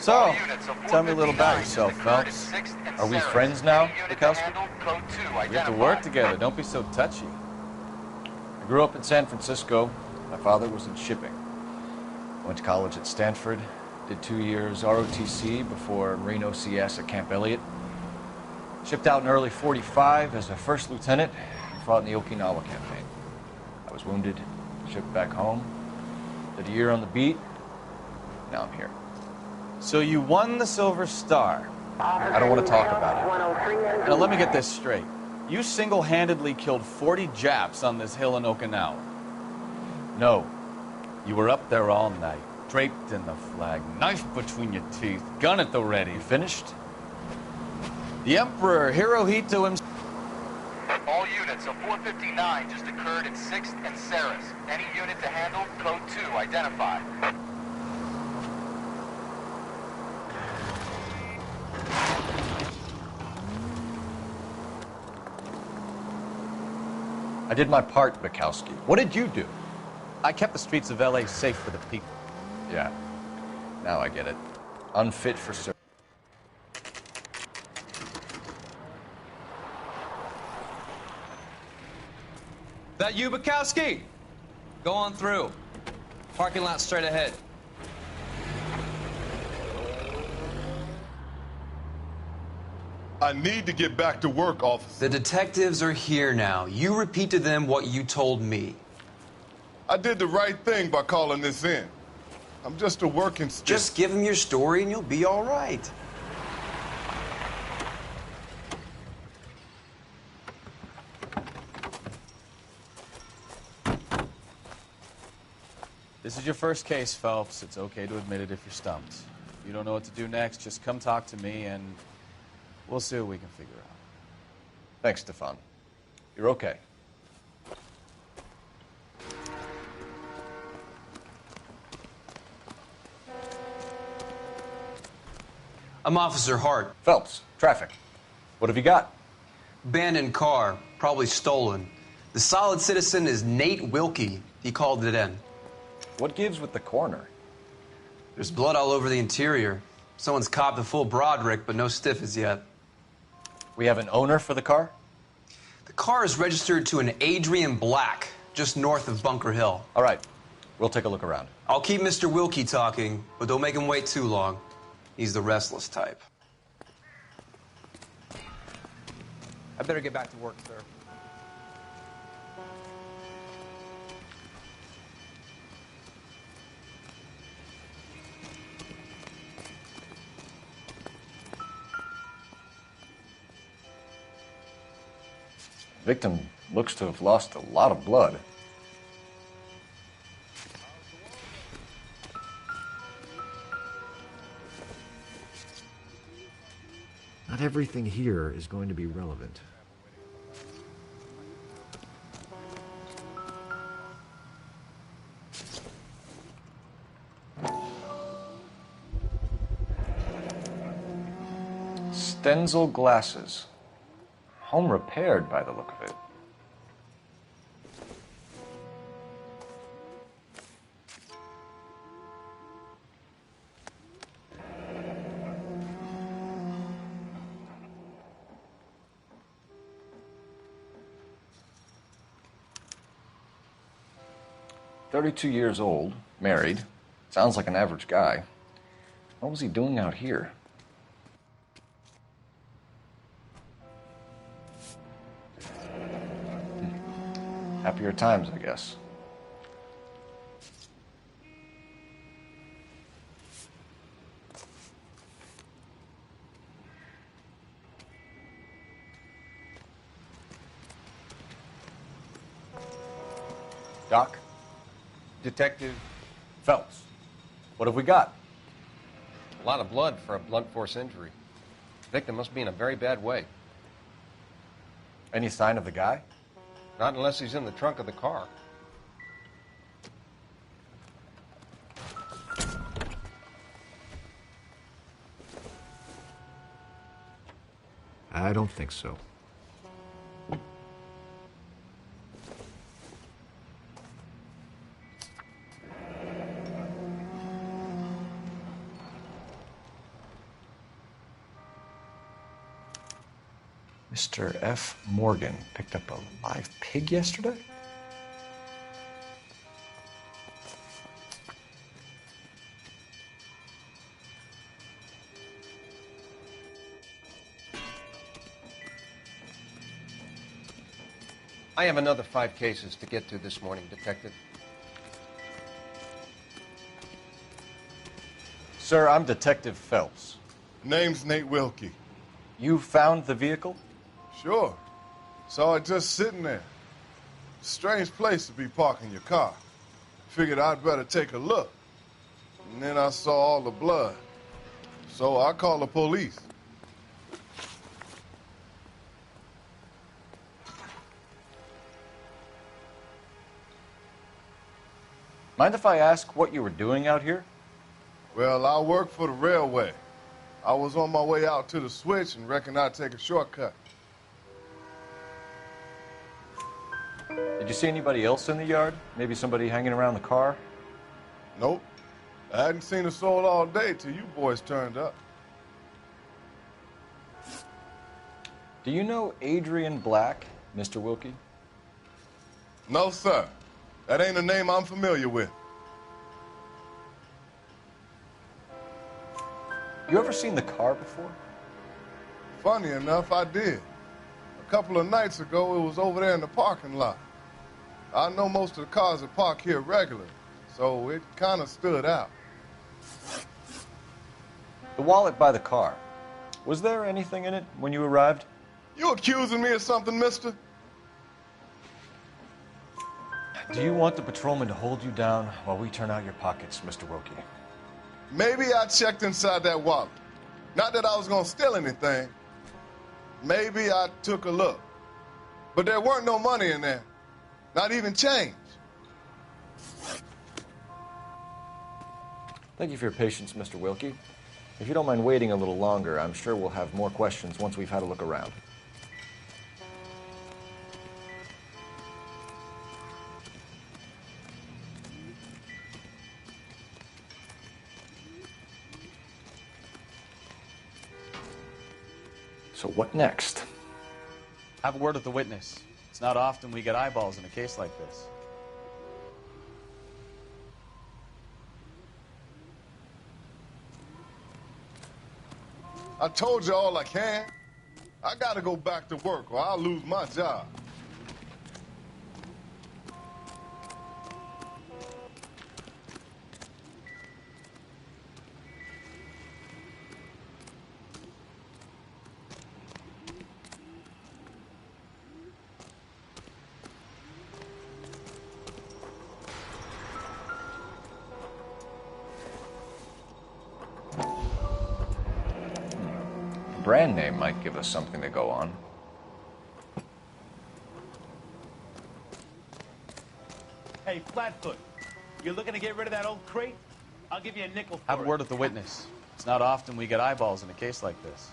So, tell me a little about yourself, Phelps. Are we friends now, Bukowski? We have to work together. Don't be so touchy. I grew up in San Francisco. My father was in shipping. Went to college at Stanford. Did 2 years ROTC before Marine OCS at Camp Elliott. Shipped out in early '45 as a first lieutenant and fought in the Okinawa campaign. I was wounded, shipped back home. Did a year on the beat. Now I'm here. So you won the Silver Star. I don't want to talk about it. Now let me get this straight. You single-handedly killed 40 Japs on this hill in Okinawa. No. You were up there all night, draped in the flag, knife between your teeth, gun at the ready. Finished? The Emperor Hirohito himself. All units, a 459 just occurred at 6th and Saris. Any unit to handle, code 2, identify. I did my part, Bukowski. What did you do? I kept the streets of L.A. safe for the people. Yeah, now I get it. Unfit for service. That you, Bukowski? Go on through. Parking lot straight ahead. I need to get back to work, officer. The detectives are here now. You repeat to them what you told me. I did the right thing by calling this in. I'm just a working stick. Just give them your story and you'll be all right. This is your first case, Phelps. It's okay to admit it if you're stumped. If you don't know what to do next, just come talk to me and we'll see what we can figure out. Thanks, Stefan. You're okay. I'm Officer Hart. Phelps, traffic. What have you got? Abandoned car, probably stolen. The solid citizen is Nate Wilkie. He called it in. What gives with the coroner? There's blood all over the interior. Someone's copped a full Broderick, but no stiff as yet. We have an owner for the car? The car is registered to an Adrian Black, just north of Bunker Hill. All right. We'll take a look around. I'll keep Mr. Wilkie talking, but don't make him wait too long. He's the restless type. I better get back to work, sir. Victim looks to have lost a lot of blood. Not everything here is going to be relevant. Stenzel glasses. Home repaired by the look of it. "32 years old, married. Sounds like an average guy. What was he doing out here?" Happier times, I guess. Doc? Detective Phelps. What have we got? a lot of blood for a blunt force injury. The victim must be in a very bad way. Any sign of the guy? Not unless he's in the trunk of the car. I don't think so. Mr. F. Morgan picked up a live pig yesterday? I have another 5 cases to get to this morning, Detective. Sir, I'm Detective Phelps. Name's Nate Wilkie. You found the vehicle? Sure. Saw it just sitting there. Strange place to be parking your car. Figured I'd better take a look. And then I saw all the blood. So I called the police. Mind if I ask what you were doing out here? Well, I work for the railway. I was on my way out to the switch and reckoned I'd take a shortcut. Did you see anybody else in the yard? Maybe somebody hanging around the car? Nope. I hadn't seen a soul all day till you boys turned up. Do you know Adrian Black, Mr. Wilkie? No, sir. That ain't a name I'm familiar with. You ever seen the car before? Funny enough, I did. A couple of nights ago, it was over there in the parking lot. I know most of the cars that park here regularly, so it kind of stood out. The wallet by the car. Was there anything in it when you arrived? You accusing me of something, mister? Do you want the patrolman to hold you down while we turn out your pockets, Mr. Wilkie? Maybe I checked inside that wallet. Not that I was going to steal anything. Maybe I took a look. But there weren't no money in there. Not even change. Thank you for your patience, Mr. Wilkie. If you don't mind waiting a little longer, I'm sure we'll have more questions once we've had a look around. So what next? Have a word with the witness. It's not often we get eyeballs in a case like this. I told you all I can. I gotta go back to work or I'll lose my job. Brand name might give us something to go on. Hey, Flatfoot, you looking to get rid of that old crate? I'll give you a nickel for it. Have a word with the witness. It's not often we get eyeballs in a case like this.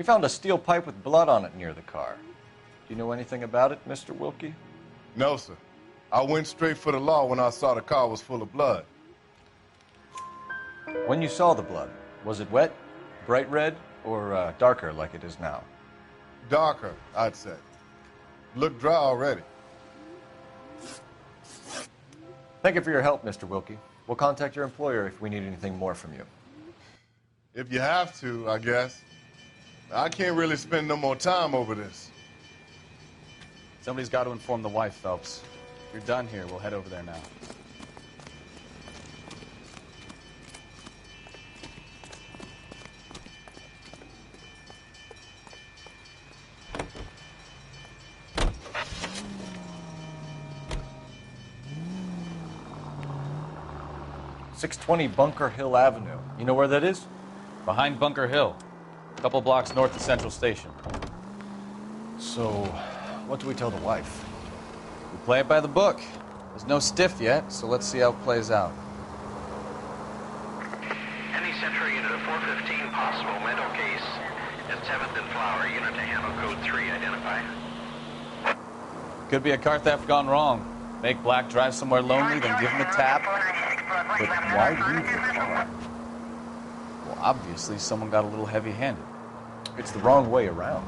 We found a steel pipe with blood on it near the car. Do you know anything about it, Mr. Wilkie? No, sir. I went straight for the law when I saw the car was full of blood. When you saw the blood, was it wet, bright red, or darker like it is now? Darker, I'd say. Looked dry already. Thank you for your help, Mr. Wilkie. We'll contact your employer if we need anything more from you. If you have to, I guess. I can't really spend no more time over this. Somebody's got to inform the wife, Phelps. If you're done here, we'll head over there now. .620 Bunker Hill Avenue. You know where that is? Behind Bunker Hill. A couple blocks north of Central Station. So, what do we tell the wife? We play it by the book. There's no stiff yet, so let's see how it plays out. Any Central unit of 415 possible mental case at 7th and Flower. Unit to handle code 3 identified. Could be a car theft gone wrong. Make Black drive somewhere lonely, then give him a tap. But why leave the car? Well, obviously someone got a little heavy-handed. It's the wrong way around.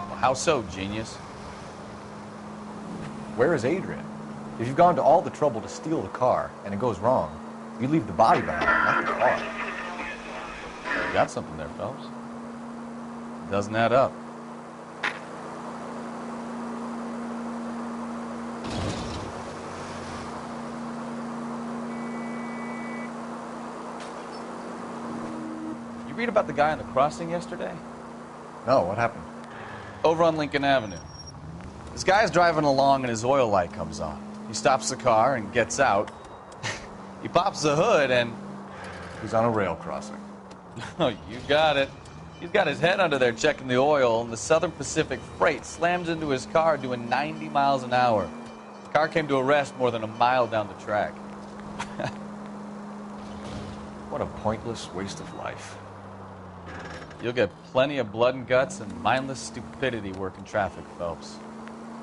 Well, how so, genius? Where is Adrian? If you've gone to all the trouble to steal the car and it goes wrong, you leave the body behind, not the car. You got something there, Phelps. Doesn't add up. You read about the guy on the crossing yesterday? No, what happened? Over on Lincoln Avenue. This guy's driving along and his oil light comes on. He stops the car and gets out. He pops the hood and... He's on a rail crossing. Oh, you got it. He's got his head under there checking the oil, and the Southern Pacific Freight slams into his car doing 90 miles an hour. The car came to a rest more than a mile down the track. What a pointless waste of life. You'll get plenty of blood and guts and mindless stupidity working traffic, Phelps.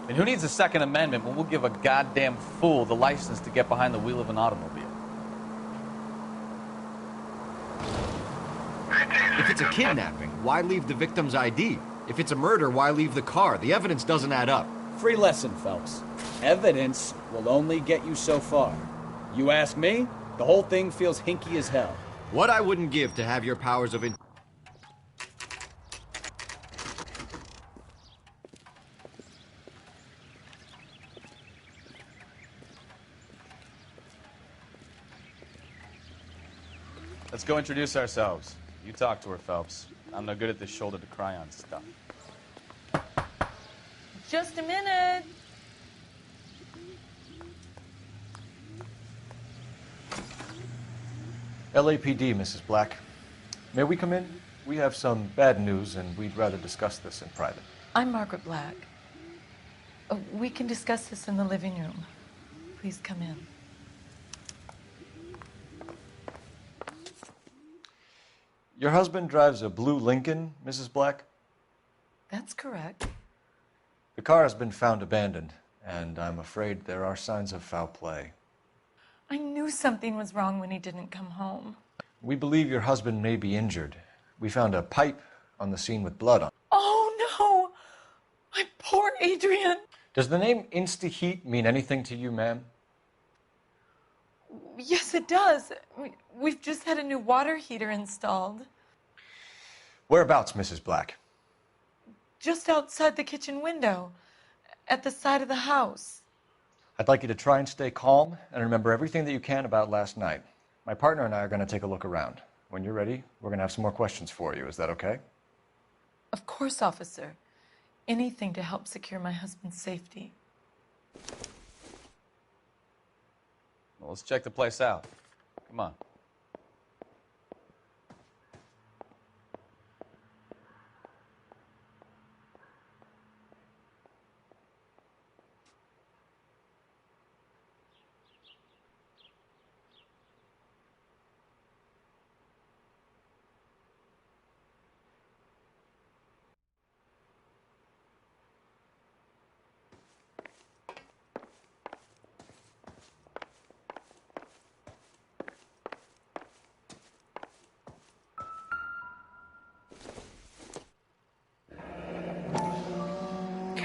And who needs a Second Amendment when we'll give a goddamn fool the license to get behind the wheel of an automobile? If it's a kidnapping, why leave the victim's ID? If it's a murder, why leave the car? The evidence doesn't add up. Free lesson, Phelps. Evidence will only get you so far. You ask me, the whole thing feels hinky as hell. What I wouldn't give to have your powers of... Let's go introduce ourselves. You talk to her, Phelps. I'm no good at this shoulder to cry on stuff. Just a minute. LAPD, Mrs. Black. May we come in? We have some bad news, and we'd rather discuss this in private. I'm Margaret Black. We can discuss this in the living room. Please come in. Your husband drives a blue Lincoln, Mrs. Black? That's correct. The car has been found abandoned, and I'm afraid there are signs of foul play. I knew something was wrong when he didn't come home. We believe your husband may be injured. We found a pipe on the scene with blood on it. Oh, no! My poor Adrian! Does the name Insta-Heat mean anything to you, ma'am? Yes, it does. We've just had a new water heater installed. Whereabouts, Mrs. Black? Just outside the kitchen window, at the side of the house. I'd like you to try and stay calm and remember everything that you can about last night. My partner and I are going to take a look around. When you're ready, we're going to have some more questions for you. Is that okay? Of course, officer. Anything to help secure my husband's safety. Well, let's check the place out. Come on.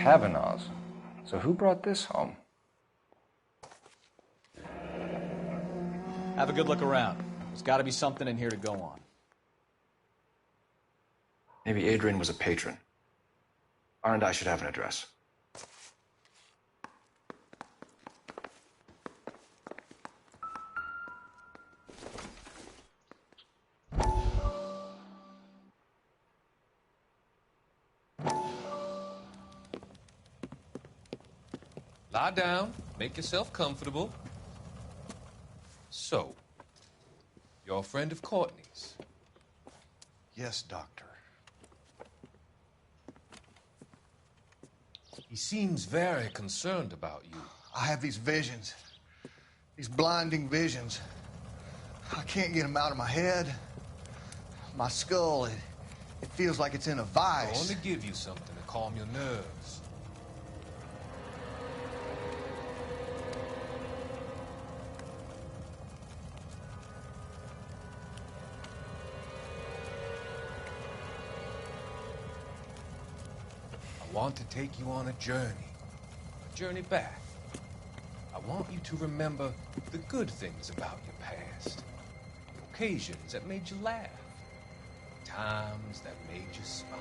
Kavanaugh's. So who brought this home? Have a good look around. There's got to be something in here to go on. Maybe Adrian was a patron. R&I should have an address. Lie down, make yourself comfortable. So, you're a friend of Courtney's? Yes, Doctor. He seems very concerned about you. I have these visions. These blinding visions. I can't get them out of my head. My skull, it feels like it's in a vice. I want to give you something to calm your nerves. I want to take you on a journey back. I want you to remember the good things about your past, the occasions that made you laugh, times that made you smile.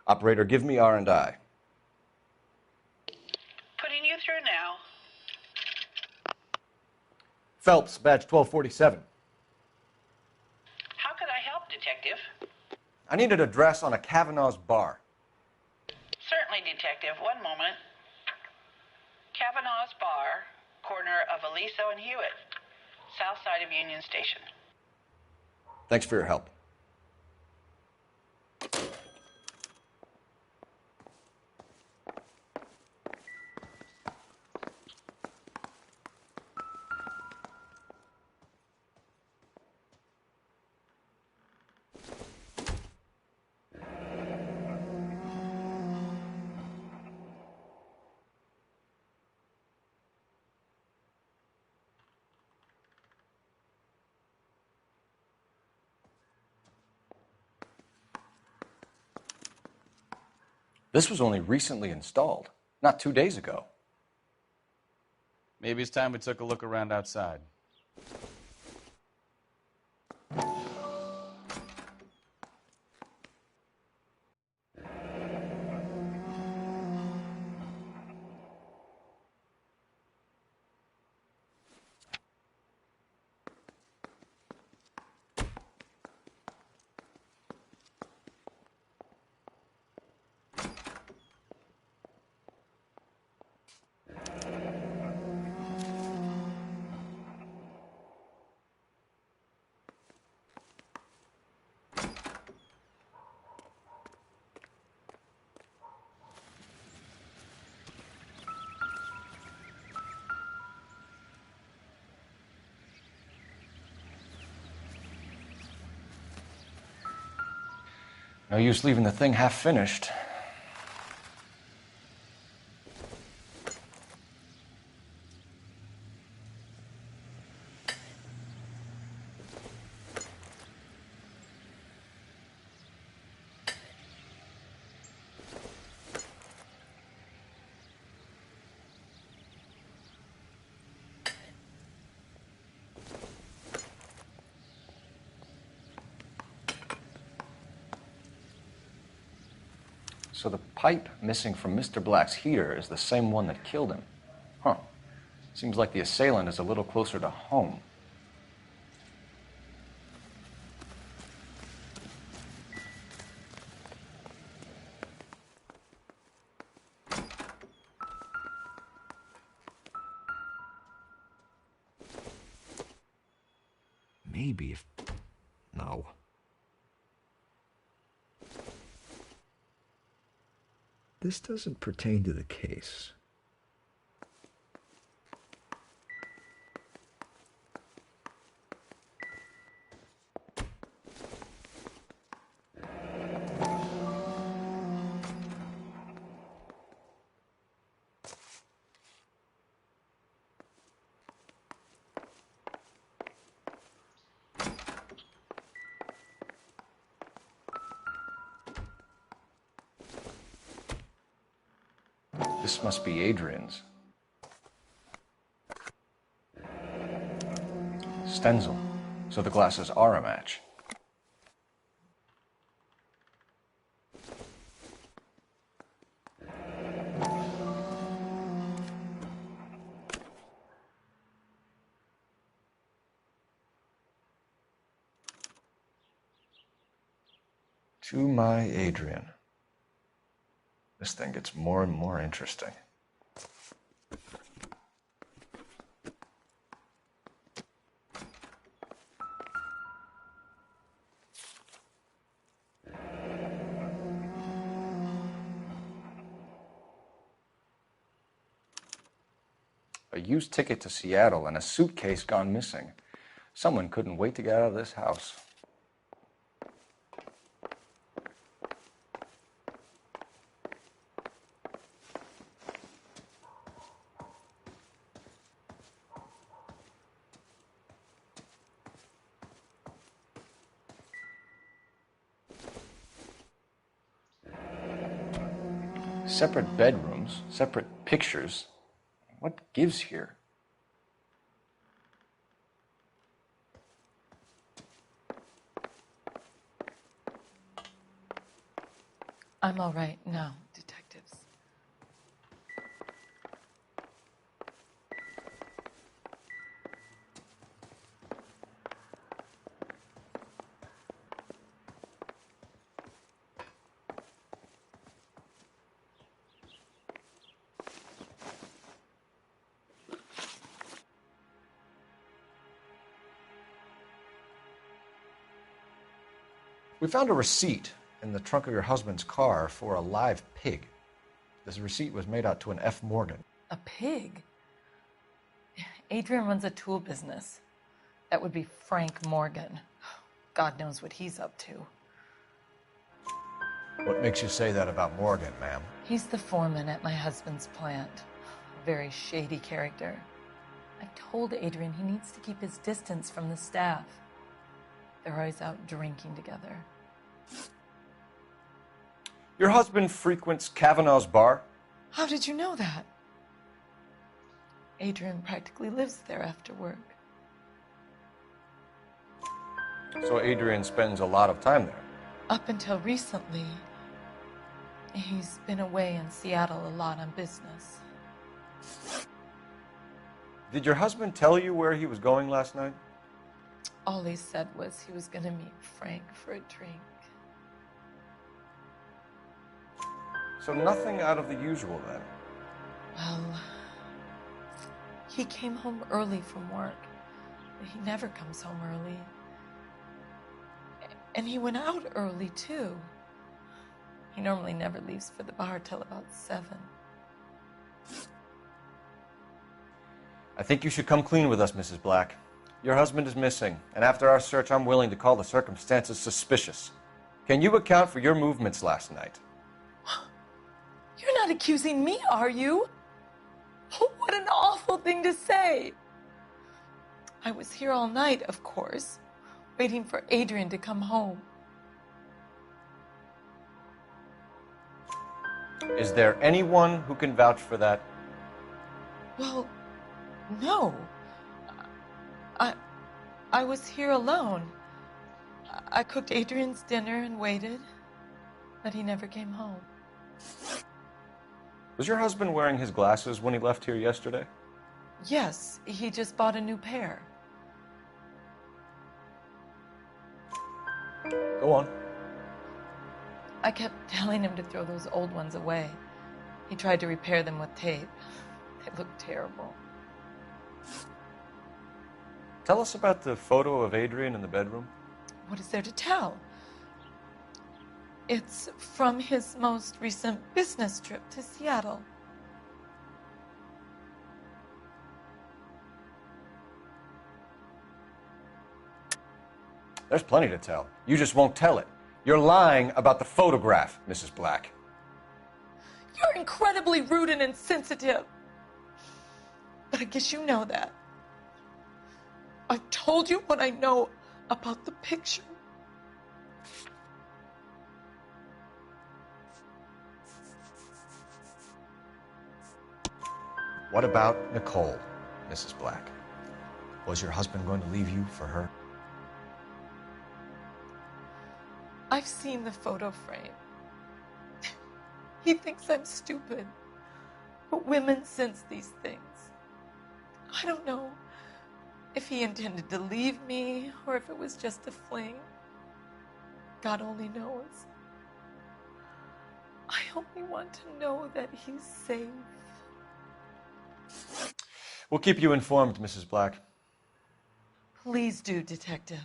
Operator, give me R&I. Putting you through now. Phelps, badge 1247. How could I help, Detective? I need an address on a Kavanaugh's bar. Certainly, Detective. One moment. Kavanaugh's Bar, corner of Aliso and Hewitt, south side of Union Station. Thanks for your help. This was only recently installed, not 2 days ago. Maybe it's time we took a look around outside. No use leaving the thing half finished. So the pipe missing from Mr. Black's heater is the same one that killed him. Huh. Seems like the assailant is a little closer to home. Maybe if... No. this doesn't pertain to the case. This must be Adrian's. Stenzel. So the glasses are a match. To my Adrian. This thing gets more and more interesting. A used ticket to Seattle and a suitcase gone missing. Someone couldn't wait to get out of this house. Separate bedrooms, separate pictures. What gives here? I'm all right now, detectives. We found a receipt in the trunk of your husband's car for a live pig. This receipt was made out to an F. Morgan. A pig? Adrian runs a tool business. That would be Frank Morgan. God knows what he's up to. What makes you say that about Morgan, ma'am? He's the foreman at my husband's plant. A very shady character. I told Adrian he needs to keep his distance from the staff. They're always out drinking together. Your husband frequents Kavanaugh's bar? How did you know that? Adrian practically lives there after work. So Adrian spends a lot of time there? Up until recently, he's been away in Seattle a lot on business. Did your husband tell you where he was going last night? All he said was he was going to meet Frank for a drink. So nothing out of the usual then? Well, he came home early from work. He never comes home early. And he went out early, too. He normally never leaves for the bar till about 7. I think you should come clean with us, Mrs. Black. Your husband is missing, and after our search, I'm willing to call the circumstances suspicious. Can you account for your movements last night? You're not accusing me, are you? What an awful thing to say. I was here all night, of course, waiting for Adrian to come home. Is there anyone who can vouch for that? Well, no. I was here alone. I cooked Adrian's dinner and waited, but he never came home. Was your husband wearing his glasses when he left here yesterday? Yes, he just bought a new pair. Go on. I kept telling him to throw those old ones away. He tried to repair them with tape. They looked terrible. Tell us about the photo of Adrian in the bedroom. What is there to tell? It's from his most recent business trip to Seattle. There's plenty to tell. You just won't tell it. You're lying about the photograph, Mrs. Black. You're incredibly rude and insensitive. But I guess you know that. I've told you what I know about the picture. What about Nicole, Mrs. Black? Was your husband going to leave you for her? I've seen the photo frame. He thinks I'm stupid. But women sense these things. I don't know if he intended to leave me or if it was just a fling. God only knows. I only want to know that he's safe. We'll keep you informed, Mrs. Black. Please do, Detective.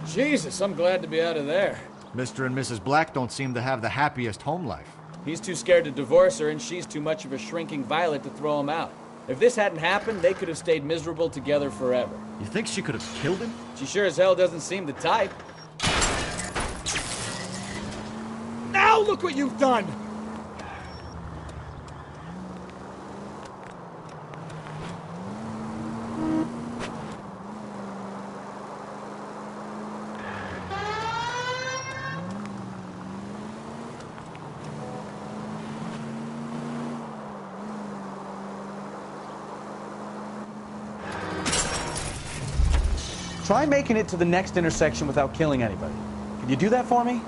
Jesus, I'm glad to be out of there. Mr. and Mrs. Black don't seem to have the happiest home life. He's too scared to divorce her, and she's too much of a shrinking violet to throw him out. If this hadn't happened, they could have stayed miserable together forever. You think she could have killed him? She sure as hell doesn't seem the type. Now look what you've done! Try making it to the next intersection without killing anybody. Can you do that for me?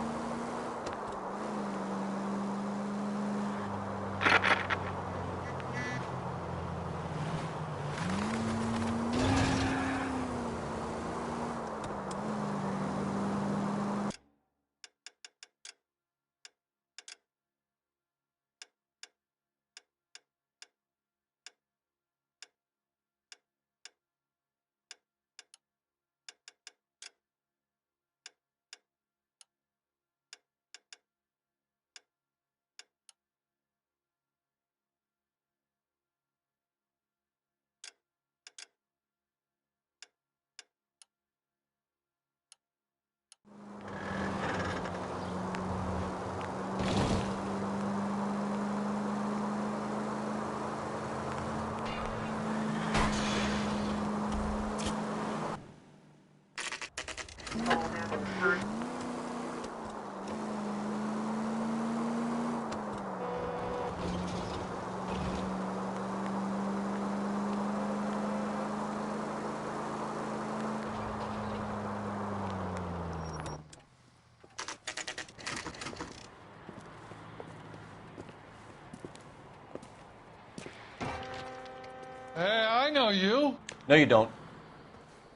Hey, I know you. No, you don't.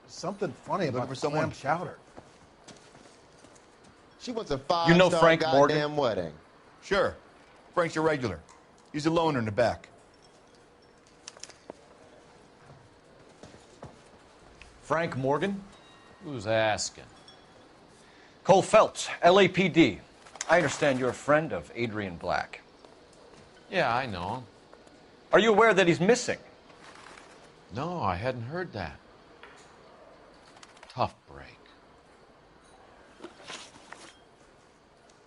Something funny about for someone chowder. She wants a five-star You know Frank Morgan? goddamn wedding. Sure. Frank's a regular. He's a loner in the back. Frank Morgan? Who's asking? Cole Phelps, LAPD. I understand you're a friend of Adrian Black. Yeah, I know him. Are you aware that he's missing? No, I hadn't heard that. Tough break.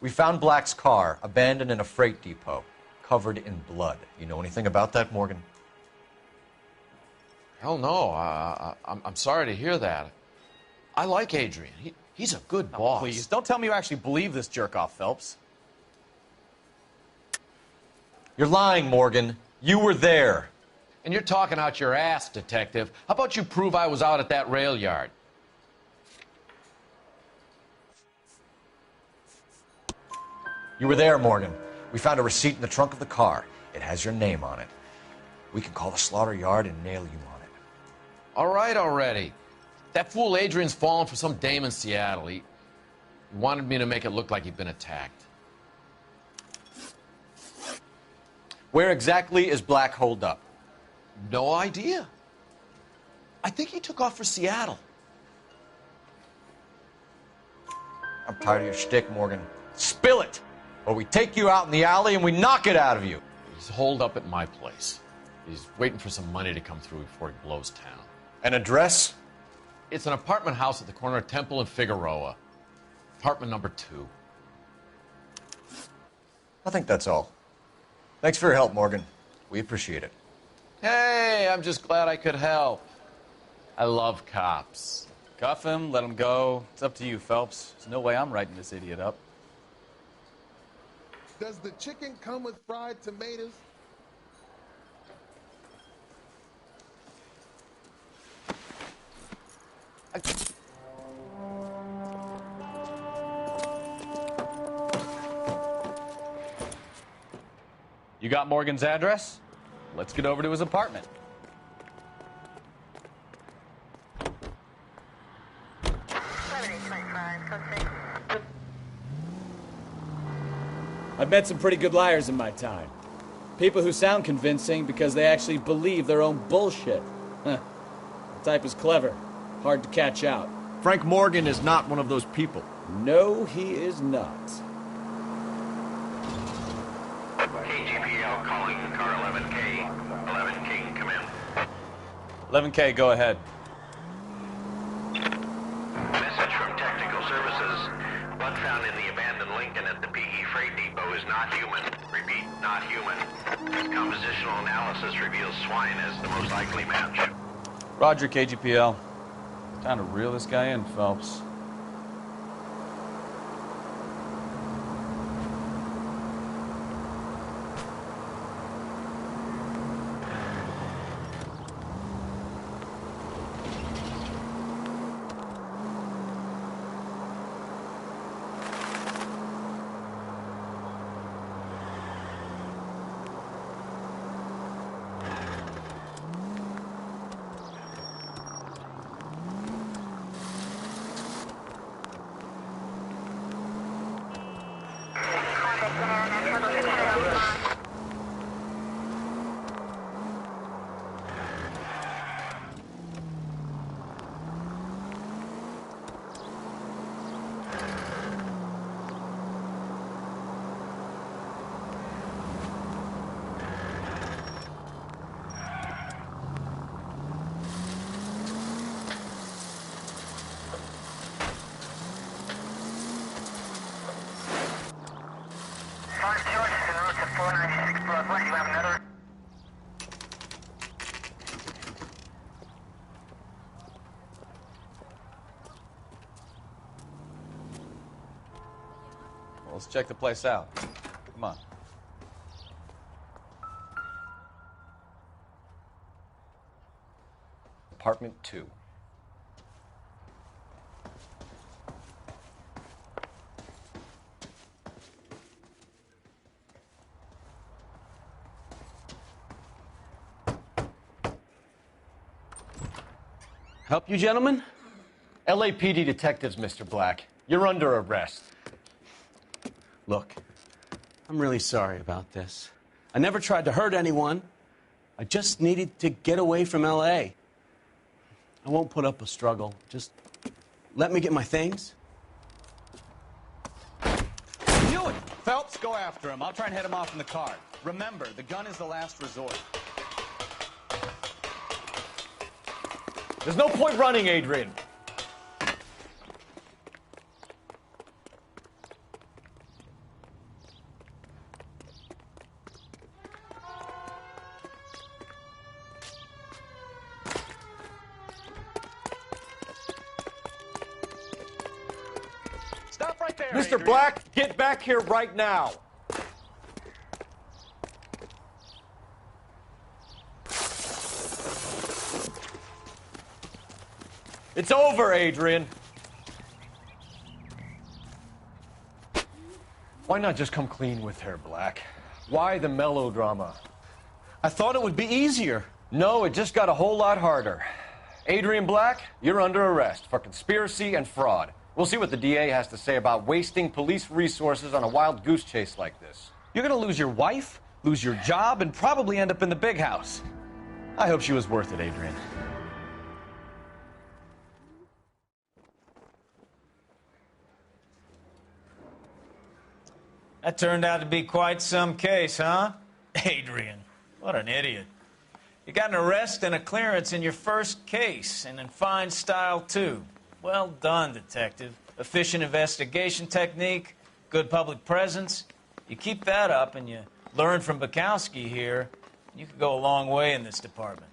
We found Black's car, abandoned in a freight depot, covered in blood. You know anything about that, Morgan? Hell no. I'm sorry to hear that. I like Adrian. He's a good boss. Please, don't tell me you actually believe this jerk-off, Phelps. You're lying, Morgan. You were there. And you're talking out your ass, detective. How about you prove I was out at that rail yard? You were there, Morgan. We found a receipt in the trunk of the car. It has your name on it. We can call the slaughter yard and nail you on it. All right already. That fool Adrian's fallen for some dame in Seattle. He wanted me to make it look like he'd been attacked. Where exactly is Black holed up? No idea. I think he took off for Seattle. I'm tired of your shtick, Morgan. Spill it, or we take you out in the alley and we knock it out of you. He's holed up at my place. He's waiting for some money to come through before he blows town. An address? It's an apartment house at the corner of Temple and Figueroa. Apartment number 2. I think that's all. Thanks for your help, Morgan. We appreciate it. Hey, I'm just glad I could help. I love cops. Cuff him, let him go. It's up to you, Phelps. There's no way I'm writing this idiot up. Does the chicken come with fried tomatoes? You got Morgan's address? Let's get over to his apartment. I've met some pretty good liars in my time. People who sound convincing because they actually believe their own bullshit. The type is clever, hard to catch out. Frank Morgan is not one of those people. No, he is not. KGPL calling car 11K. 11K, come in. 11K, go ahead. Message from Technical Services. Blood found in the abandoned Lincoln at the PE Freight Depot is not human. Repeat, not human. Compositional analysis reveals swine as the most likely match. Roger, KGPL. Time to reel this guy in, Phelps. Let's check the place out. Come on. Apartment 2. Help you, gentlemen? LAPD detectives, Mr. Black. You're under arrest. Look, I'm really sorry about this. I never tried to hurt anyone. I just needed to get away from L.A. I won't put up a struggle. Just let me get my things. Do it! Phelps, go after him. I'll try and head him off in the car. Remember, the gun is the last resort. There's no point running, Adrian. Stop right there, Mr. Adrian. Black, get back here right now. It's over, Adrian. Why not just come clean with her, Black? Why the melodrama? I thought it would be easier. No, it just got a whole lot harder. Adrian Black, you're under arrest for conspiracy and fraud. We'll see what the DA has to say about wasting police resources on a wild goose chase like this. You're gonna lose your wife, lose your job, and probably end up in the big house. I hope she was worth it, Adrian. That turned out to be quite some case, huh? Adrian, what an idiot. You got an arrest and a clearance in your first case, and in fine style, too. Well done, detective. Efficient investigation technique, good public presence. You keep that up and you learn from Bukowski here, you could go a long way in this department.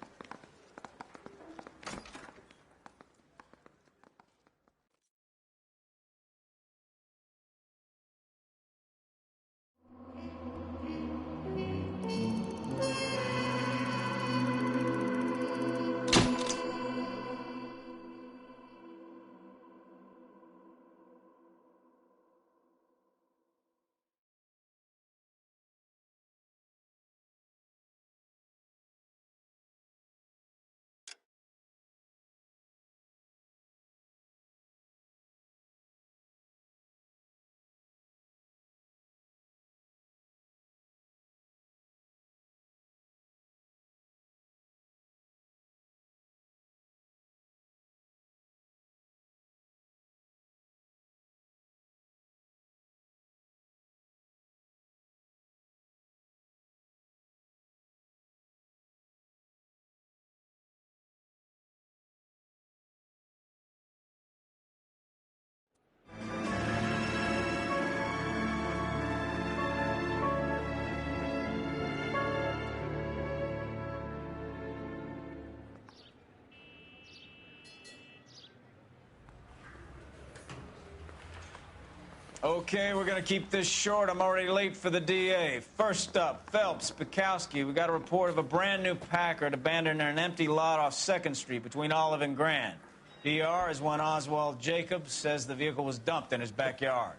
Okay, we're gonna keep this short. I'm already late for the DA. First up, Phelps, Bukowski. We got a report of a brand new Packard abandoned in an empty lot off 2nd Street between Olive and Grand. DR is one Oswald Jacobs says the vehicle was dumped in his backyard.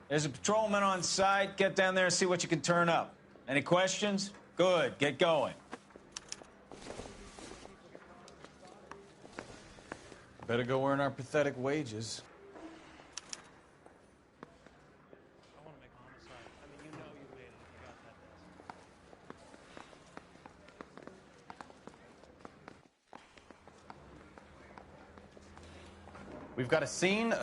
There's a patrolman on site. Get down there and see what you can turn up. Any questions? Good, get going. Better go earn our pathetic wages. We've got a scene.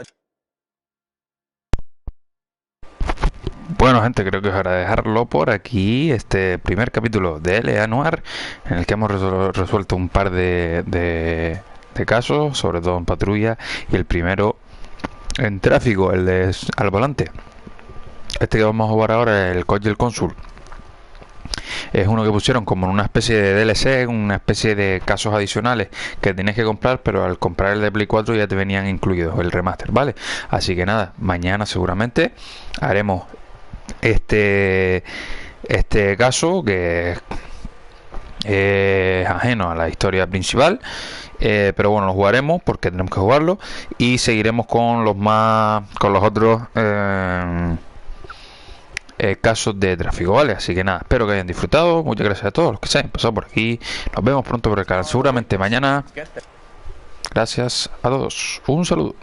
Bueno, gente, creo que es hora de dejarlo por aquí. Este primer capítulo de L.A. Noire, en el que hemos resuelto un par de casos, sobre todo en patrulla, y el primero en tráfico, el de al volante. Este que vamos a jugar ahora es el Coach del Cónsul. Es uno que pusieron como en una especie de DLC, una especie de casos adicionales que tienes que comprar, pero al comprar el de Play 4 ya te venían incluidos el remaster, ¿vale? Así que nada, mañana seguramente haremos este caso que es ajeno a la historia principal, pero bueno, lo jugaremos porque tenemos que jugarlo y seguiremos con los otros casos de tráfico, ¿vale? Así que nada, espero que hayan disfrutado. Muchas gracias a todos los que se hayan pasado por aquí. Nos vemos pronto por el canal, seguramente mañana. Gracias a todos. Un saludo.